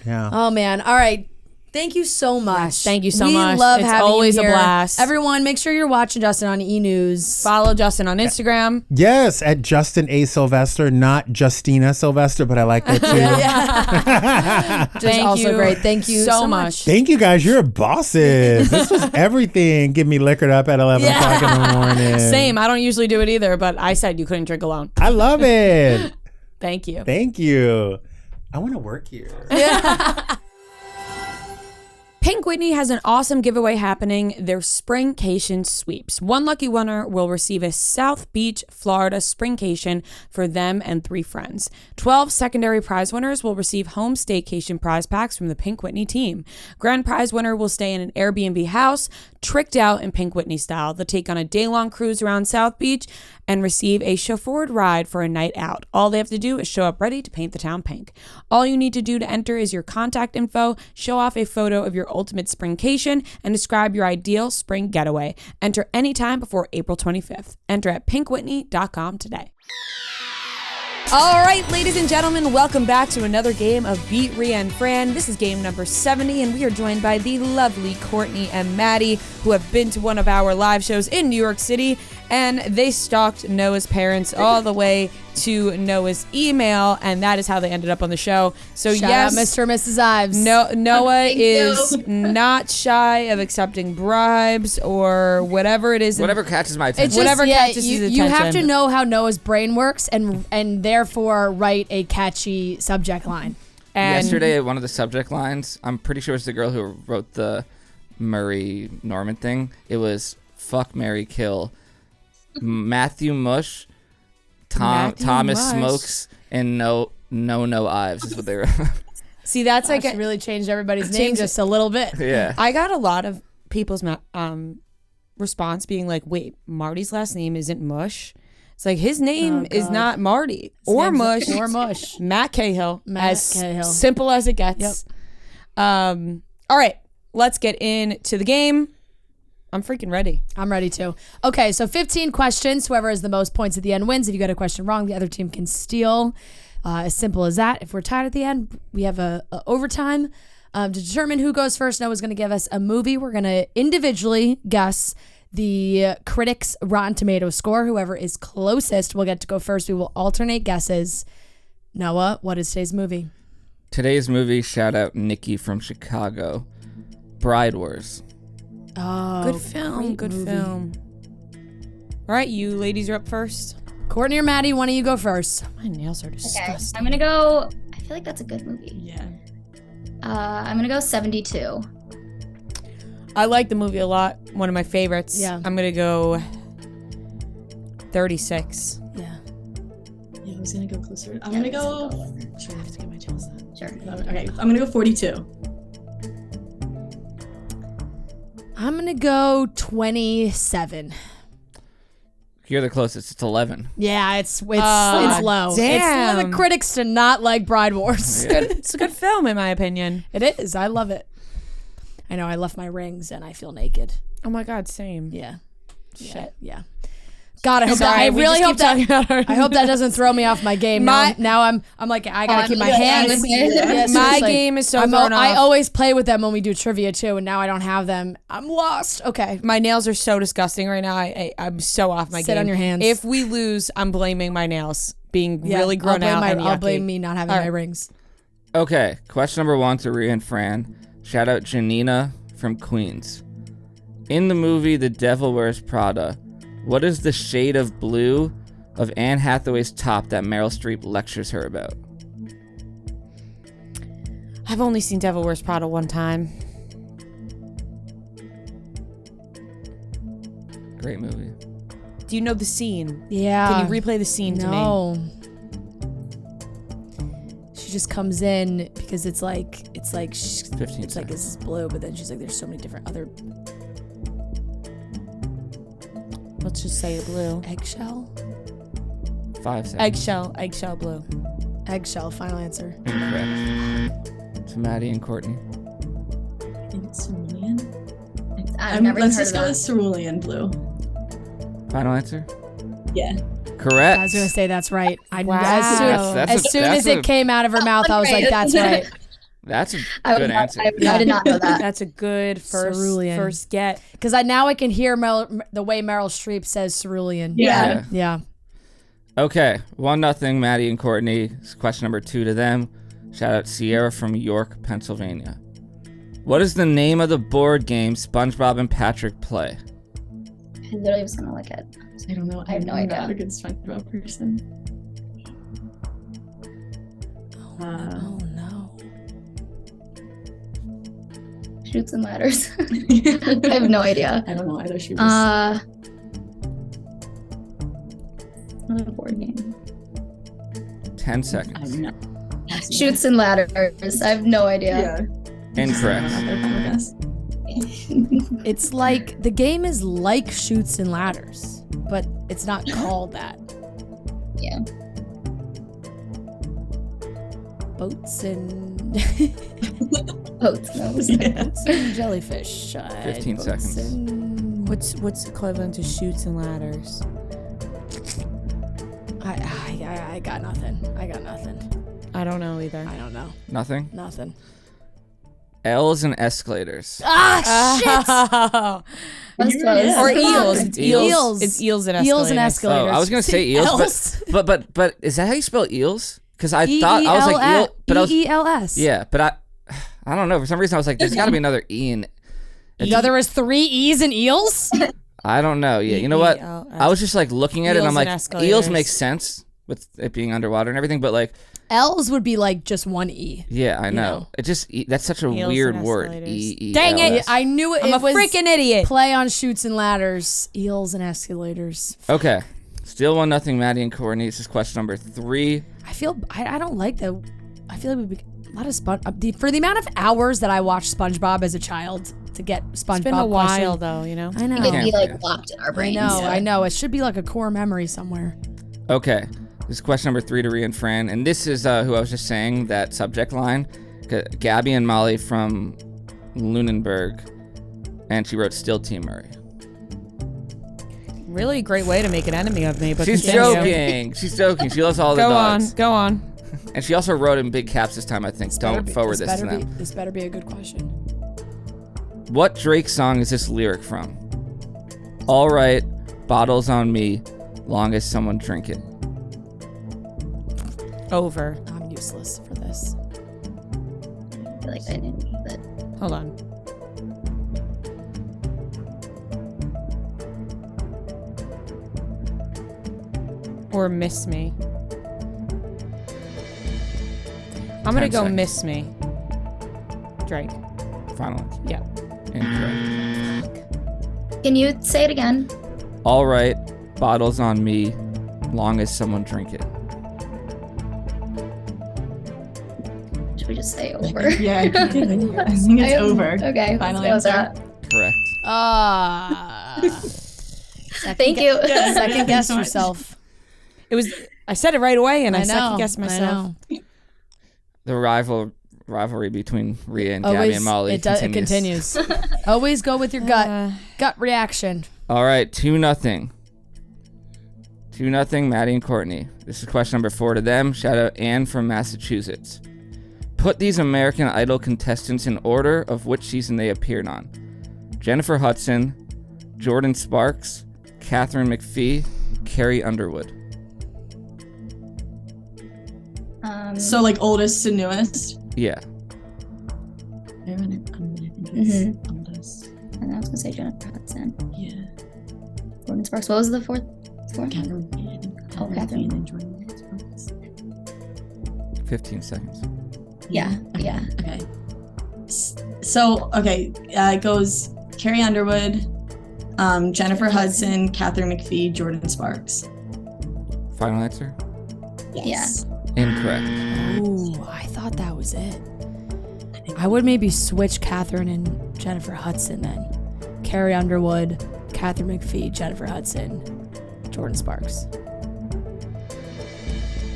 Yeah. Oh man. All right. Thank you so much. thank you so we much. Love It's having always you a here. blast. Everyone, make sure you're watching Justin on E! News. Follow Justin on Instagram. Yes, at Justin A. Sylvester, not Justina Sylvester, but I like that too. Which is also you great. Thank you so much. Thank you guys. You're bosses. This was everything. Get me liquored up at 11 o'clock in the morning. Same. I don't usually do it either, but I said you couldn't drink alone. I love it. Thank you. Thank you. I want to work here. Pink Whitney has an awesome giveaway happening, their Spring-Cation sweeps. One lucky winner will receive a South Beach, Florida Spring-Cation for them and 3 friends. 12 secondary prize winners will receive home staycation prize packs from the Pink Whitney team. Grand prize winner will stay in an Airbnb house, tricked out in Pink Whitney style. They'll take on a day-long cruise around South Beach and receive a chauffeured ride for a night out. All they have to do is show up ready to paint the town pink. All you need to do to enter is your contact info, show off a photo of your ultimate Spring-Cation, and describe your ideal spring getaway. Enter anytime before April 25th. Enter at pinkwhitney.com today. All right, ladies and gentlemen, welcome back to another game of Beat Rhea and Fran. This is game number 70, and we are joined by the lovely Courtney and Maddie, who have been to one of our live shows in New York City, and they stalked Noah's parents all the way to Noah's email, and that is how they ended up on the show. So Shout yes, out Mr. and Mrs. Ives. Noah is not shy of accepting bribes or whatever it is. Whatever catches my attention. It's Whatever just, catches you, his you have to attention. know how Noah's brain works and therefore write a catchy subject line. And Yesterday, one of the subject lines, I'm pretty sure it's the girl who wrote the Murray Norman thing. It was fuck, marry, kill. Matthew Mush, Matthew Thomas Mush. Smokes, and no Ives is what they were. see, that's Like like really changed everybody's name Changed- just a little bit. Yeah. I got a lot of people's response being like, "Wait, Marty's last name isn't Mush." It's like his name is not Marty or Mush Or Mush. Matt Cahill. Matt as Cahill. simple as it gets. All right, let's get into the game. I'm freaking ready. I'm ready to. Okay, so 15 questions. Whoever has the most points at the end wins. If you get a question wrong, the other team can steal. As simple as that. If we're tied at the end, we have a overtime. To determine who goes first, Noah's going to give us a movie. We're going to individually guess the critics' Rotten Tomatoes score. Whoever is closest will get to go first. We will alternate guesses. Noah, what is today's movie? Today's movie, shout out Nikki from Chicago. Bride Wars. Oh, Good film. great Good movie. film. All right, you ladies are up first. Courtney or Maddie, one of you go first. My nails are Okay, disgusting. I'm gonna go. I feel like that's a good movie. Yeah. I'm gonna go 72. I like the movie a lot. One of my favorites. Yeah. I'm going to go 36. Yeah. Yeah, I was gonna go closer. I'm Yeah, gonna let's go. go. Sure, I have to get my nails done. Sure. Okay, I'm gonna go 42. I'm gonna go 27. You're the closest. It's 11. Yeah, it's low. damn. It's for the critics to not like Bride Wars. Yeah. It's a good film, in my opinion. It is. I love it. I know. I left my rings and I feel naked. Oh my God, same. Yeah. Shit. Yeah. God, I hope that. Sorry, I we really just hope keep talking that. about our- I hope that doesn't throw me off my game. Now I'm like I gotta keep my hands. Yeah, My seriously. game is so I thrown off. always play with them when we do trivia too, and now I don't have them. I'm lost. Okay. My nails are so disgusting right now. I'm so off my game. Sit on your hands. If we lose, I'm blaming my nails being Yeah, really grown out and I'll yucky. blame me not having All my right. rings. Okay, question number 1 to Rhea and Fran. Shout out Janina from Queens. In the movie The Devil Wears Prada, what is the shade of blue of Anne Hathaway's top that Meryl Streep lectures her about? I've only seen Devil Wears Prada one time. Great movie. Do you know the scene? Yeah. Can you replay the scene to me? No. She just comes in because it's like 15 it's like seconds. this is blue, but then she's like there's so many different other Let's just say blue. eggshell. 5 seconds. Eggshell blue. Eggshell. Final answer. Incorrect. To Maddie and Courtney. I think it's cerulean. I've never even Let's heard just of go that. with cerulean blue. Final answer? Yeah. Correct. I was gonna say that's right. Wow. As soon as it came out of her mouth, I was like, "That's right." That's a I good would not- answer. I did not know that. That's a good Cerulean. first get. Because now I can hear the way Meryl Streep says cerulean. Yeah. Yeah. Okay, 1-0, Maddie and Courtney. This is question number 2 to them. Shout out Sierra from York, Pennsylvania. What is the name of the board game SpongeBob and Patrick play? I literally was gonna look at. I don't know. I have no I'm not idea. a good SpongeBob person. Oh no. Shoots and ladders. I have no idea. I don't know either. She was. Another board game. 10 seconds. I'm not. Shoots and ladders. I have no idea. Yeah. Incorrect. Another final guess. It's like the game is like Shoots and Ladders, but it's not called that. Yeah. Boats and Boats. No. boats and jellyfish. 15 boats seconds. and- What's equivalent to Shoots and Ladders? I got nothing. I got nothing. I don't know either. I don't know. Nothing? Nothing. L's and escalators. Ah, shit! That's close. Or eels. It's eels. It's eels and escalators. Eels and Oh, escalators. I was gonna say eels, Else? but is that how you spell eels? Because I thought I was like eel, but I was E-E-L-S. yeah, but I don't know. For some reason, I was like, there's got to be another E in. Yeah, there was 3 E's in eels? I don't know. Yeah, you know what? E-E-L-S. I was just like looking at it, and I'm Eels like, and escalators. eels make sense with it being underwater and everything, but like, L's would be like just 1 E. yeah, I know. know. It just that's such a Eels weird and word. escalators. E-E-L-S. Dang it, I knew it, I'm it a was freaking idiot. play on Shoots and Ladders, eels and escalators. Okay, still 1-0, Maddie and Courtney. This is question number 3. I don't like that. I feel like a lot of for the amount of hours that I watched SpongeBob as a child to get SpongeBob. It's been a question. while though, you know. I know. It'd be Can't- like locked in our I brains. know. I know. It should be like a core memory somewhere. Okay, this is question number 3 to Rhea and Fran, and this is who I was just saying that subject line. Gabby and Molly from Lunenburg, and she wrote "Still Team Murray." Really great way to make an enemy of me, but She's continue. joking. She's joking. She loves all the dogs. Go on. And she also wrote in big caps this time, I think. Don't forward this to them. This better be a good question. What Drake song is this lyric from? All right, bottles on me, long as someone drink it. Over. I'm useless for this. I feel like I knew that. Hold on. or Miss Me. I'm gonna 10 go seconds. Miss Me. Drake. Final answer. Yeah. Incorrect. Can you say it again? All right, bottles on me, long as someone drink it. Should we just say over? Yeah, I think it's over. Okay, Final let's go answer. with that. Correct. Thank you. Second guess so much. yourself. It was. I said it right away, and I, know. second guessed myself. I know. The rivalry between Rhea and Gabby and Molly it continues. continues. Always go with your gut reaction. All right, 2-0. 2-0, Maddie and Courtney. This is question number 4 to them. Shout out Anne from Massachusetts. Put these American Idol contestants in order of which season they appeared on. Jennifer Hudson, Jordan Sparks, Catherine McPhee, Carrie Underwood. So like oldest to newest. Yeah. Mhm. Oldest. And I was gonna say Jennifer Hudson. Yeah. Jordan Sparks. What was the fourth? Catherine. Oh, Catherine. And Jordan Sparks. 15 seconds. Yeah. Yeah. Okay. So it goes Carrie Underwood, Jennifer Hudson, Catherine McPhee, Jordan Sparks. Final answer? Yes. Incorrect. Ooh, I thought that was it. I would maybe switch Catherine and Jennifer Hudson then. Carrie Underwood, Catherine McPhee, Jennifer Hudson, Jordan Sparks.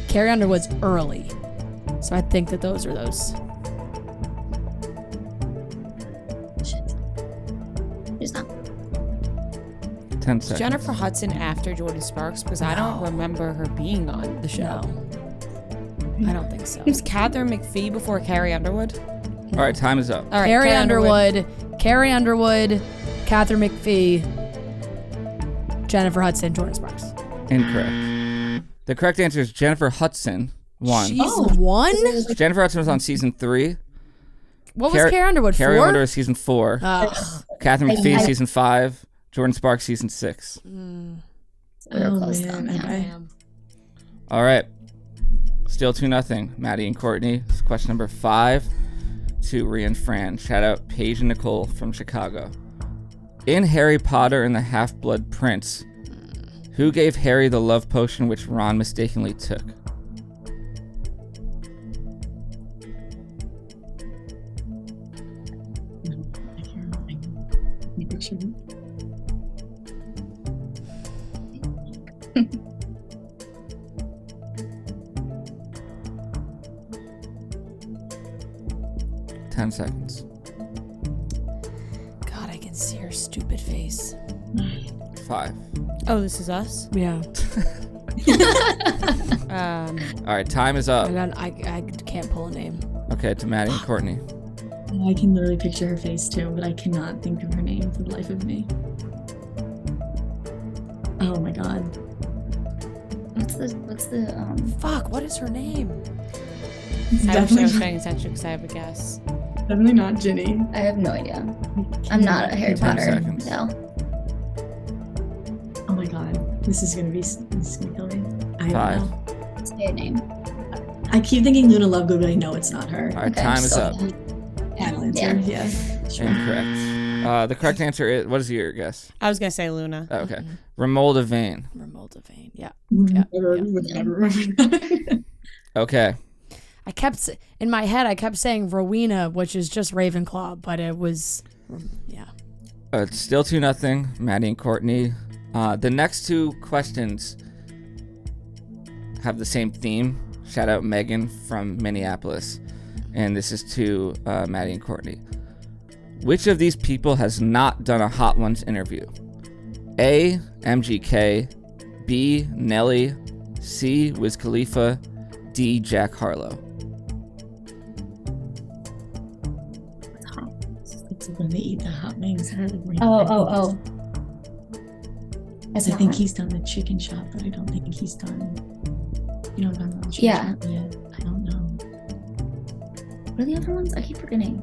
Carrie Underwood's early, so I think that those are those. She's not. 10 seconds. Jennifer Hudson after Jordan Sparks, because I don't remember her being on the show. No, I don't think so. Was Catherine McPhee before Carrie Underwood? All right, time is up. All right, Carrie Underwood, Catherine McPhee, Jennifer Hudson, Jordan Sparks. Incorrect. The correct answer is Jennifer Hudson won. She's one? Jennifer Hudson was on season 3. What was Carrie Underwood? Carrie 4? Underwood was season 4. Catherine McPhee season 5. Jordan Sparks season 6. We were close though. Yeah. Okay. All right. Still 2-0. Maddie and Courtney. This is question number 5 to Rhea and Fran. Shout out Paige and Nicole from Chicago. In Harry Potter and the Half-Blood Prince, who gave Harry the love potion which Ron mistakenly took? I can't remember. Let me picture it. God, 10 seconds. I can see her stupid face. 5. Oh, this is us? Yeah. All right, time is up. I can't pull a name. Okay, to Maddie and Courtney. I can literally picture her face too, but I cannot think of her name for the life of me. Oh my god. What's the Fuck, what is her name? It's I wish I was definitely, paying attention because I have a guess. definitely not Ginny. I have no idea. I'm not a Harry 10 Potter. seconds. No. Oh my god. This is gonna kill me. I 5. don't know. Say a name. I keep thinking Luna Lovegood, but I know it's not her. All right, Okay, time is so- up. Final answer. Yeah. Sure. Incorrect. The correct answer is, what is your guess? I was going to say Luna. Oh, okay. Romolda Vane. Remolda Vane. Yeah. Would never remember that. Okay. In my head, I kept saying Rowena, which is just Ravenclaw, but it was, yeah. It's still 2-0. Maddie and Courtney. The next 2 questions have the same theme. Shout out Megan from Minneapolis. And this is to Maddie and Courtney. Which of these people has not done a Hot Ones interview? A. MGK. B. Nelly. C. Wiz Khalifa. D. Jack Harlow. It's when they eat the hot wings. Oh. I think he's done the chicken shop, but I don't think he's done. You know what I'm talking about? Chicken Yeah. shop? Yeah. I don't know. What are the other ones? I keep forgetting.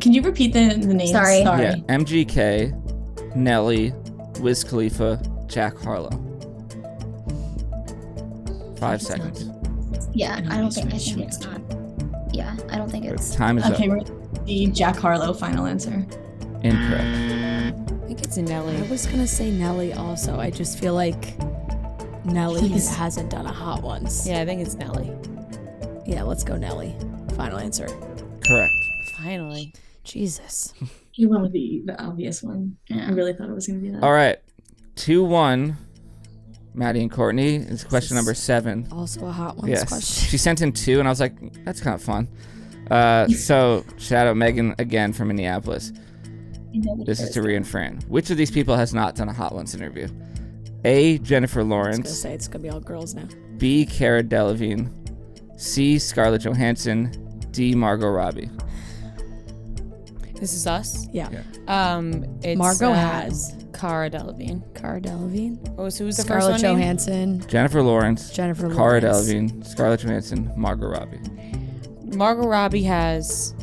Can you repeat the names? Sorry. Yeah. MGK. Nelly. Wiz Khalifa. Jack Harlow. 5 It's seconds. Yeah, I don't think research. it's not. Yeah, I don't think it's. Time is Okay, up. we're the Jack Harlow final answer. Incorrect. I think it's Nelly. I was gonna say Nelly also. I just feel like Nelly Please. hasn't done a Hot Ones. Yeah, I think it's Nelly. Yeah, let's go Nelly. Final answer. Correct. Finally. Jesus. You went with the obvious one. Yeah. I really thought it was gonna be that. All right. 2-1. Maddie and Courtney. It's question number 7. Also a Hot Ones Yes. question. She sent in 2, and I was like, that's kind of fun. So, shout out Megan again from Minneapolis. This is to Rhea and Fran. Which of these people has not done a Hot Ones interview? A. Jennifer I was gonna Lawrence. say it's gonna be all girls now. B. Cara Delevingne. C. Scarlett Johansson. D. Margot Robbie. This is us. Yeah. It's Margot has Cara Delevingne. Cara Delevingne, Oh, so who's the Scarlett first one? named? Johansson, Jennifer Lawrence. Jennifer Cara Lawrence. Delevingne. Scarlett Johansson. Margot Robbie. Margot Robbie has.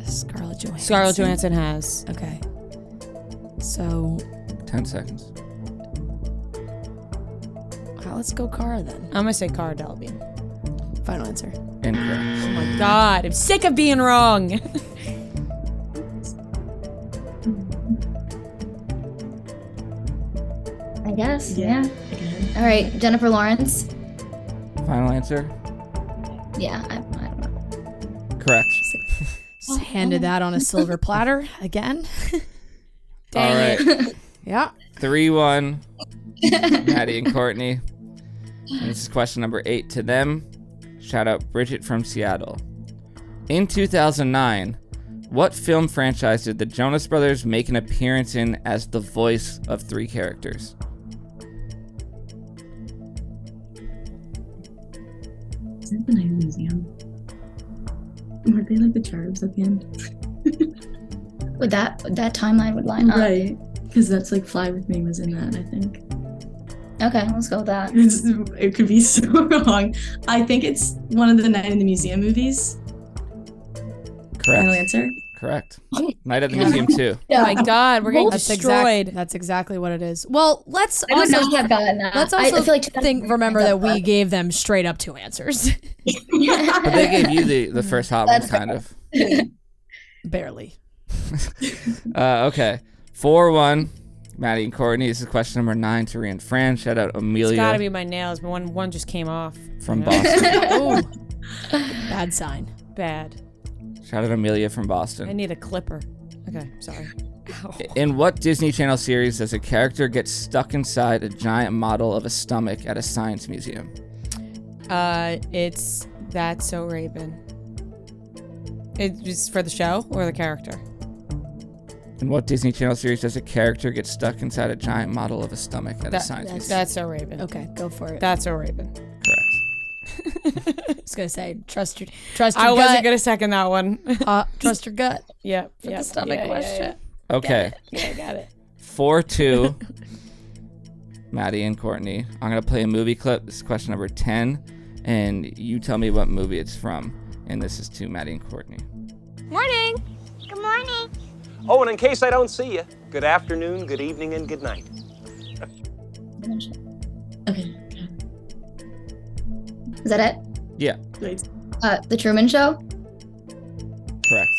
Scarlett Johansson. Scarlett Johansson has. Okay. So 10 seconds. let's go Cara then. I'm gonna say Cara Delevingne. Final answer. Incorrect. Oh my God, I'm sick of being wrong. I guess. Yeah. Yeah. All right, Jennifer Lawrence. Final answer? Yeah, I don't know. Correct. Just handed that on a silver platter again. Dang All it. right. Yeah. 3-1. Maddie and Courtney. And this is question number 8 to them. Shout out Bridget from Seattle. In 2009, what film franchise did the Jonas Brothers make an appearance in as the voice of 3 characters? Is that the Night of the Museum? Weren't they like the cherubs at the end? Would that timeline would line up? Right. Because that's like Fly With Me was in that, I think. Okay, let's go with that. It could be so wrong. I think it's one of the Night in the Museum movies. Final Correct. answer? Correct. Night at the Museum 2. Oh my God, we're getting That's destroyed. That's exactly what it is. Well, let's I would also not have gotten that. let's I also feel like remember that we gave them straight up 2 answers. But they gave you the first Hot Ones, kind of. Barely. Okay. 4-1. Maddie and Courtney. This is question number 9 to Rhea and Fran. Shout out It's Amelia gotta be my nails, but one just came off. from You know? Boston. Ooh. Bad sign. Bad. Shout out Amelia from I Boston. need a clipper. Okay, sorry. Ow. In what Disney Channel series does a character get stuck inside a giant model of a stomach at a science museum? It's That's So Raven. It's for the show or the character? In what Disney Channel series does a character get stuck inside a giant model of a stomach at a science museum? That's So Raven. Okay, go for it. That's So Raven. Correct. I was gonna say trust your I gut. wasn't gonna second that one. Trust your gut. Yep. For the stomach question. Okay. Yeah, I got it. 4-2. Maddie and Courtney. I'm going to play a movie clip. This is question number 10. And you tell me what movie it's from. And this is to Maddie and Courtney. Morning. Good morning. Oh, and in case I don't see you, good afternoon, good evening, and good night. Okay. Is that it? Yeah, Wait. The Truman Show. correct.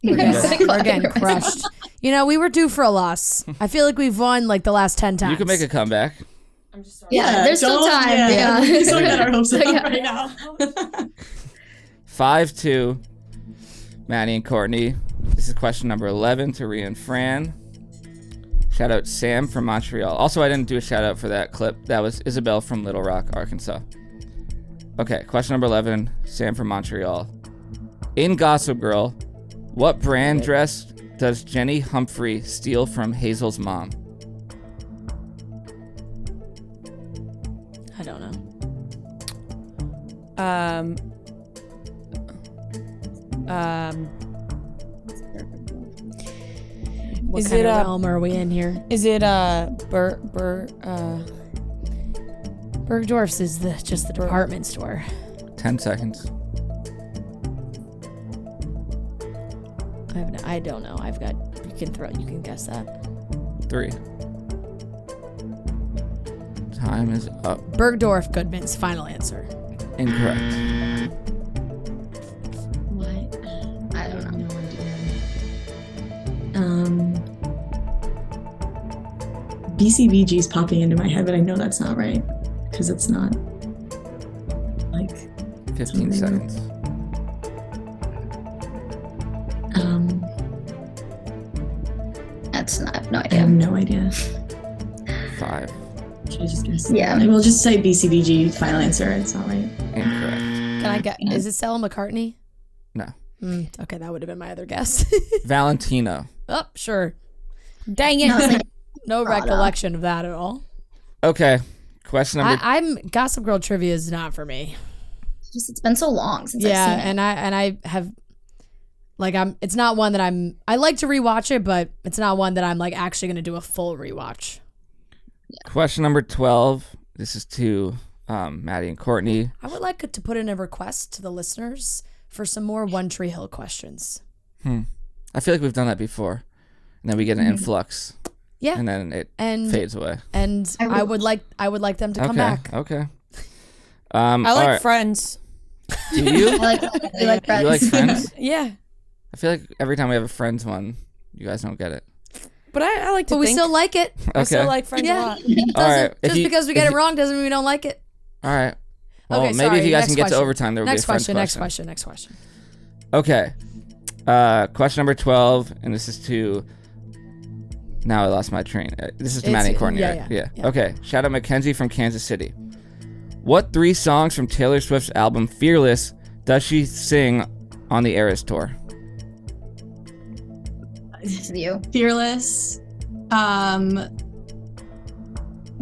We're getting crushed. You know, we were due for a loss. I feel like we've won like the last 10 times. You can make a comeback. Yeah, there's still don't- time. Yeah. We still got our hopes up Yeah. right now. 5-2. Maddie and Courtney. This is question number 11 to Rhea and Fran. Shout out Sam from Montreal. Also, I didn't do a shout out for that clip. That was Isabel from Little Rock, Arkansas. Okay, question number 11. Sam from Montreal. In Gossip Girl, what brand dress does Jenny Humphrey steal from Hazel's mom? I don't know. What Is kind it of a- realm are we in here? Is it Bergdorf's is just the department store. 10 seconds. I don't know. You can guess that. 3, Time is up. Bergdorf Goodman's final answer. Incorrect. What? I don't know. BCBG's popping into my head, but I know that's not right because it's not like 15 seconds. I have no I idea. have no idea. 5. Should I just guess? Yeah. I will just say BCBG final answer. It's not right. Incorrect. Can I get? Is it Stella McCartney? No. Okay, that would have been my other guess. Valentino. Oh, sure. Dang it. No, it's like, No Prada. recollection of that at all. Okay. Question number. I'm Gossip Girl trivia is not for me. it's been so long since Yeah, I've seen it. and I have like it's not one that I like to rewatch it, but it's not one that I'm like actually gonna do a full rewatch. Question number 12. This is to Maddie and Courtney. I would like to put in a request to the listeners for some more One Tree Hill questions. I feel like we've done that before. And then we get an influx. Yeah. And then it And fades away. and I would like them to come back. Okay. I like all right. Friends. Do you? I like Friends. You like Friends? Yeah. I feel like every time we have a Friends one, you guys don't get it. But I like to But we think still like it. I still Okay. like Friends Yeah. a lot. All right. Just because we get it wrong doesn't mean we don't like it. All right. Well, Okay, maybe sorry, if you guys next can get question. to overtime, there will Next be a Friends question. Next question. Okay. Question number 12, and this is to. Now I lost my train. This is to Maddie and Courtney, yeah, right? yeah. Okay. Shout out Mackenzie from Kansas City. What 3 songs from Taylor Swift's album Fearless does she sing on the Eras tour? It's you. Fearless. I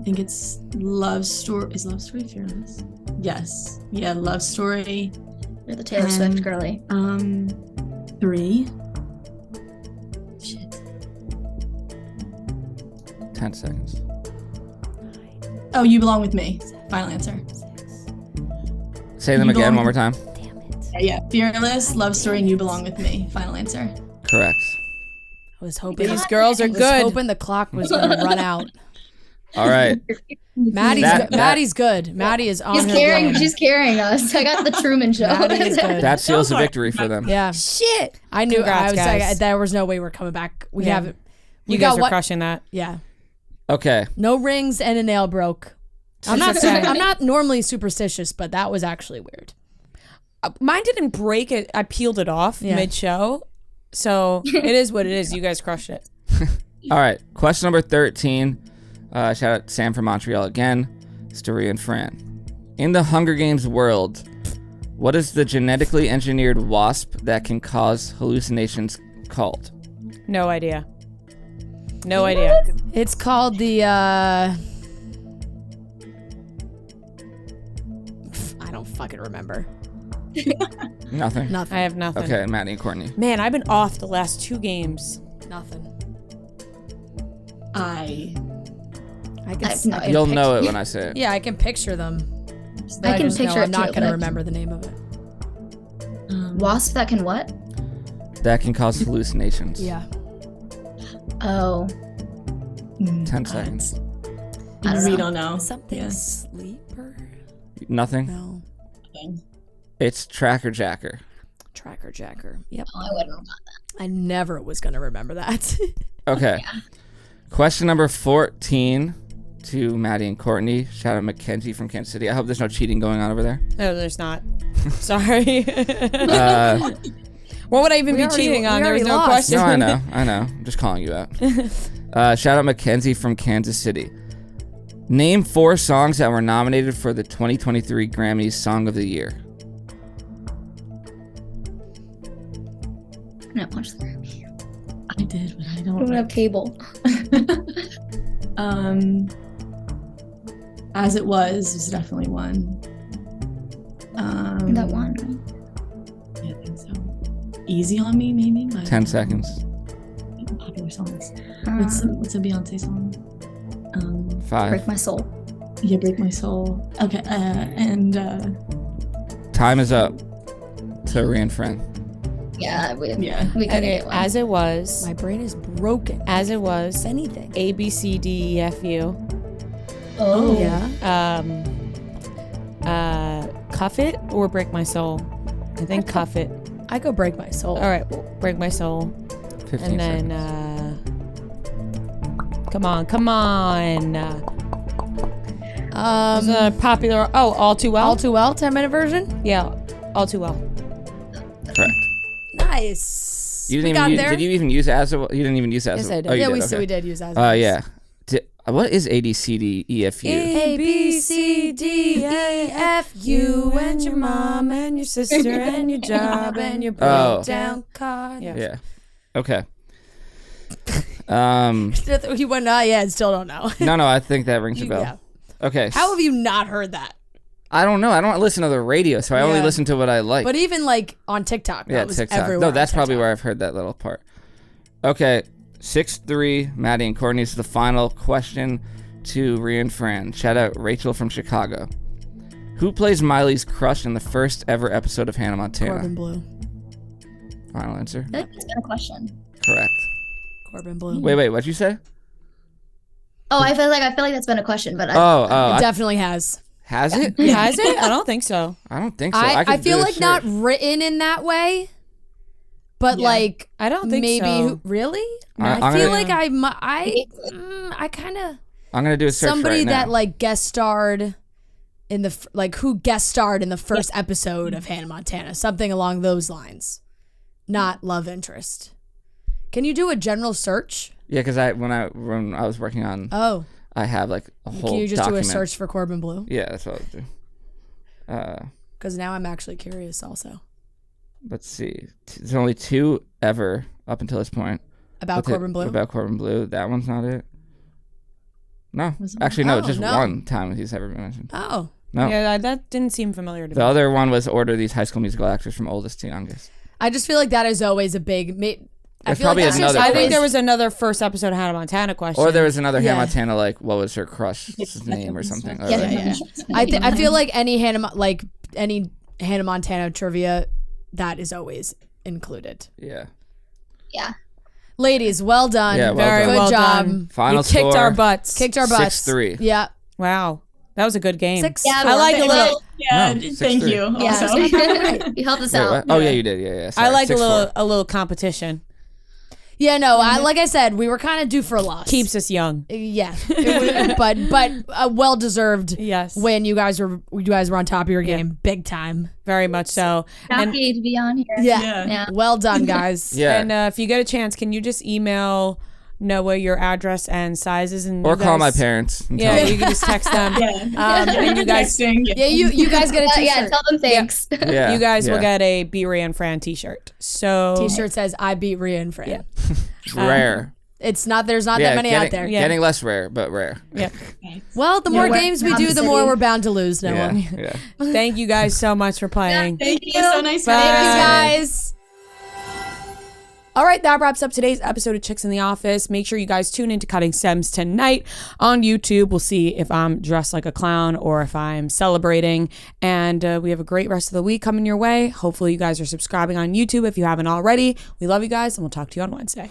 think it's Love Story. Is Love Story Fearless? Yes. Yeah, Love Story. You're the Taylor Swift girly. 3. Shit. 10 seconds. Oh, You Belong With Me. Final answer. Say them You again belong- one more time. Yeah. Fearless, Love Story, and You Belong With Me. Final answer. Correct. I was hoping These girls are I was good. hoping the clock was gonna run out. All right. Maddie's good. Maddie is on her game. She's carrying us. I got the Truman Show. Maddie is good. That seals the victory for them. Yeah. Shit. I knew. Congrats, I was guys. like, there was no way we're coming back. We Yeah. haven't. We You got guys are what? crushing that. Yeah. Okay. No rings and a nail broke. I'm not. Okay. I'm not normally superstitious, but that was actually weird. Mine didn't break it. I peeled it off Yeah. mid-show. So it is what it is. You guys crushed it. All right. Question number 13. Shout out Sam from Montreal again. Story and Fran. In the Hunger Games world, what is the genetically engineered wasp that can cause hallucinations called? No idea. No idea. It's called the. I don't fucking remember. Nothing. Nothing. I have nothing. Okay, Maddie and Courtney. Man, I've been off the last 2 games. Nothing. I I can. I have no idea. You'll know it when I say it. Yeah, I can picture them. I can just know picture I'm it not too, gonna but- remember the name of it. Wasp that can what? That can cause hallucinations. Yeah. Oh. 10 seconds. I don't we know. don't know. Something Yeah. sleeper. Nothing? No. It's Tracker Jacker. Tracker Jacker. Yep. Oh, I wouldn't have got that. I never was gonna remember that. Okay. Question number 14 to Maddie and Courtney. Shout out Mackenzie from Kansas City. I hope there's no cheating going on over there. No, there's not. Sorry. Uh, What would I even We be already- cheating on? we There was already no lost. question. no, I know. I'm just calling you out. Shout out Mackenzie from Kansas City. Name 4 songs that were nominated for the 2023 Grammys Song of the Year. I'm not watch the Grammy. I did, but I I don't don't have cable. As It Was definitely one. That one. Yeah, I think so. Easy on Me, maybe. But 10 seconds. Popular songs. Uh, What's a Beyonce song? 5. Break My Soul. Yeah, Break My Soul. Okay, and Time is up. To Ray and Fran. Yeah, we couldn't Okay, get one. as it was. My brain is broken. As it was. Anything. A, B, C, D, E, F, U. Oh. Yeah. Cuff It or Break My Soul? I think Cuff It. I go Break My Soul. All right, well, Break My Soul. 15 And then, come on. There's a popular, All Too Well. All Too Well, 10-minute version? Yeah, All Too Well. Correct. Nice. You didn't We got even there. did you even use as a? You didn't even use as Yes, a. I did. Oh, you Yeah, did. we Okay. did use as Yeah. What is A D C D E F U? A, B, C, D, E, F, U, and your mom and your sister and your job and your Oh. breakdown card. Yeah. Yeah. Okay. He went, yeah, I still don't know. No, I think that rings a bell. Yeah. Okay. How have you not heard that? I don't know. I don't listen to the radio, so I only Yeah. listen to what I like. But even like on TikTok, that yeah, was TikTok. everywhere. No, on that's probably TikTok. where I've heard that little part. Okay. 6-3, Maddie and Courtney. This is the final question to Rhea and Fran. Shout out Rachel from Chicago. Who plays Miley's crush in the first ever episode of Hannah Montana? Corbin Blue. Final answer. I feel like that's been a question. Correct. Corbin Blue. Wait, what'd you say? Oh, I feel like that's been a question, but It I- definitely has. has it? Has it? I don't think so. I don't think so. I could feel do a like not search. written in that way, but like I don't think maybe so. really. I'm I feel gonna- like I kind of I'm gonna do a search somebody right now. that like guest starred in the who guest starred in the first episode of Hannah Montana, something along those lines, not love interest. Can you do a general search? Yeah, because when I was working on, Oh, I have like a whole. can you just document. do a search for Corbin Blue? Yeah, that's what I'll do. Because now I'm actually curious. Also Let's see. There's only 2 ever up until this point. about Corbin Blue. About Corbin Blue. That one's not it. No, actually, no. Oh, Just no. one time he's ever been mentioned. Oh, No, Yeah, that didn't seem familiar to the me. other one was order these High School Musical actors from oldest to youngest. I just feel like that is always a big. I There's feel like probably that's just another I think always- there was another first episode of Hannah Montana question. Or there was another Yeah. Hannah Montana, like what was her crush's name or something. Or, like- yeah. I feel like any Hannah Montana trivia, that is always included. yeah. Yeah. Ladies, well done. Yeah, well Very done. Good well job. done. Final You kicked score. our butts. Kicked our butts. 6-3. Yeah. Wow. That was a good game. 6. Yeah, I like a little. Well, yeah, No, thank 6-3. you. Yeah. Also. You helped us Wait, out. what? Oh yeah, you did. Yeah. I Sorry. like 6-4. a little competition. Yeah, no, like I said, we were kind of due for a loss. Keeps us young. Yeah. but a well deserved Yes. win. You guys were on top of your game big time. Very much so. And Happy to be on here. Yeah. Yeah. Well done, guys. Yeah. And if you get a chance, can you just email Noah your address and sizes and Or you call my guys- parents. And Yeah, tell them. you can just text them. And you guys, Texting. Yeah, you guys get a t-shirt. Yeah, tell them thanks. Yeah, you guys will yeah. get a B Ray and Fran T-shirt. So T-shirt says I beat Rhea and Fran. Yeah. Rare. There's not that many out there. Yeah. Getting less rare, but rare. Yeah. Well, the more we're games we from do, the the more city. we're bound to lose, Noah. Yeah. Thank Yeah. Thank you guys so much for playing. Thank you. So nice Bye. meeting you, you. guys. All right, that wraps up today's episode of Chicks in the Office. Make sure you guys tune into Cutting Stems tonight on YouTube. We'll see if I'm dressed like a clown or if I'm celebrating. And we have a great rest of the week coming your way. Hopefully you guys are subscribing on YouTube if you haven't already. We love you guys, and we'll talk to you on Wednesday.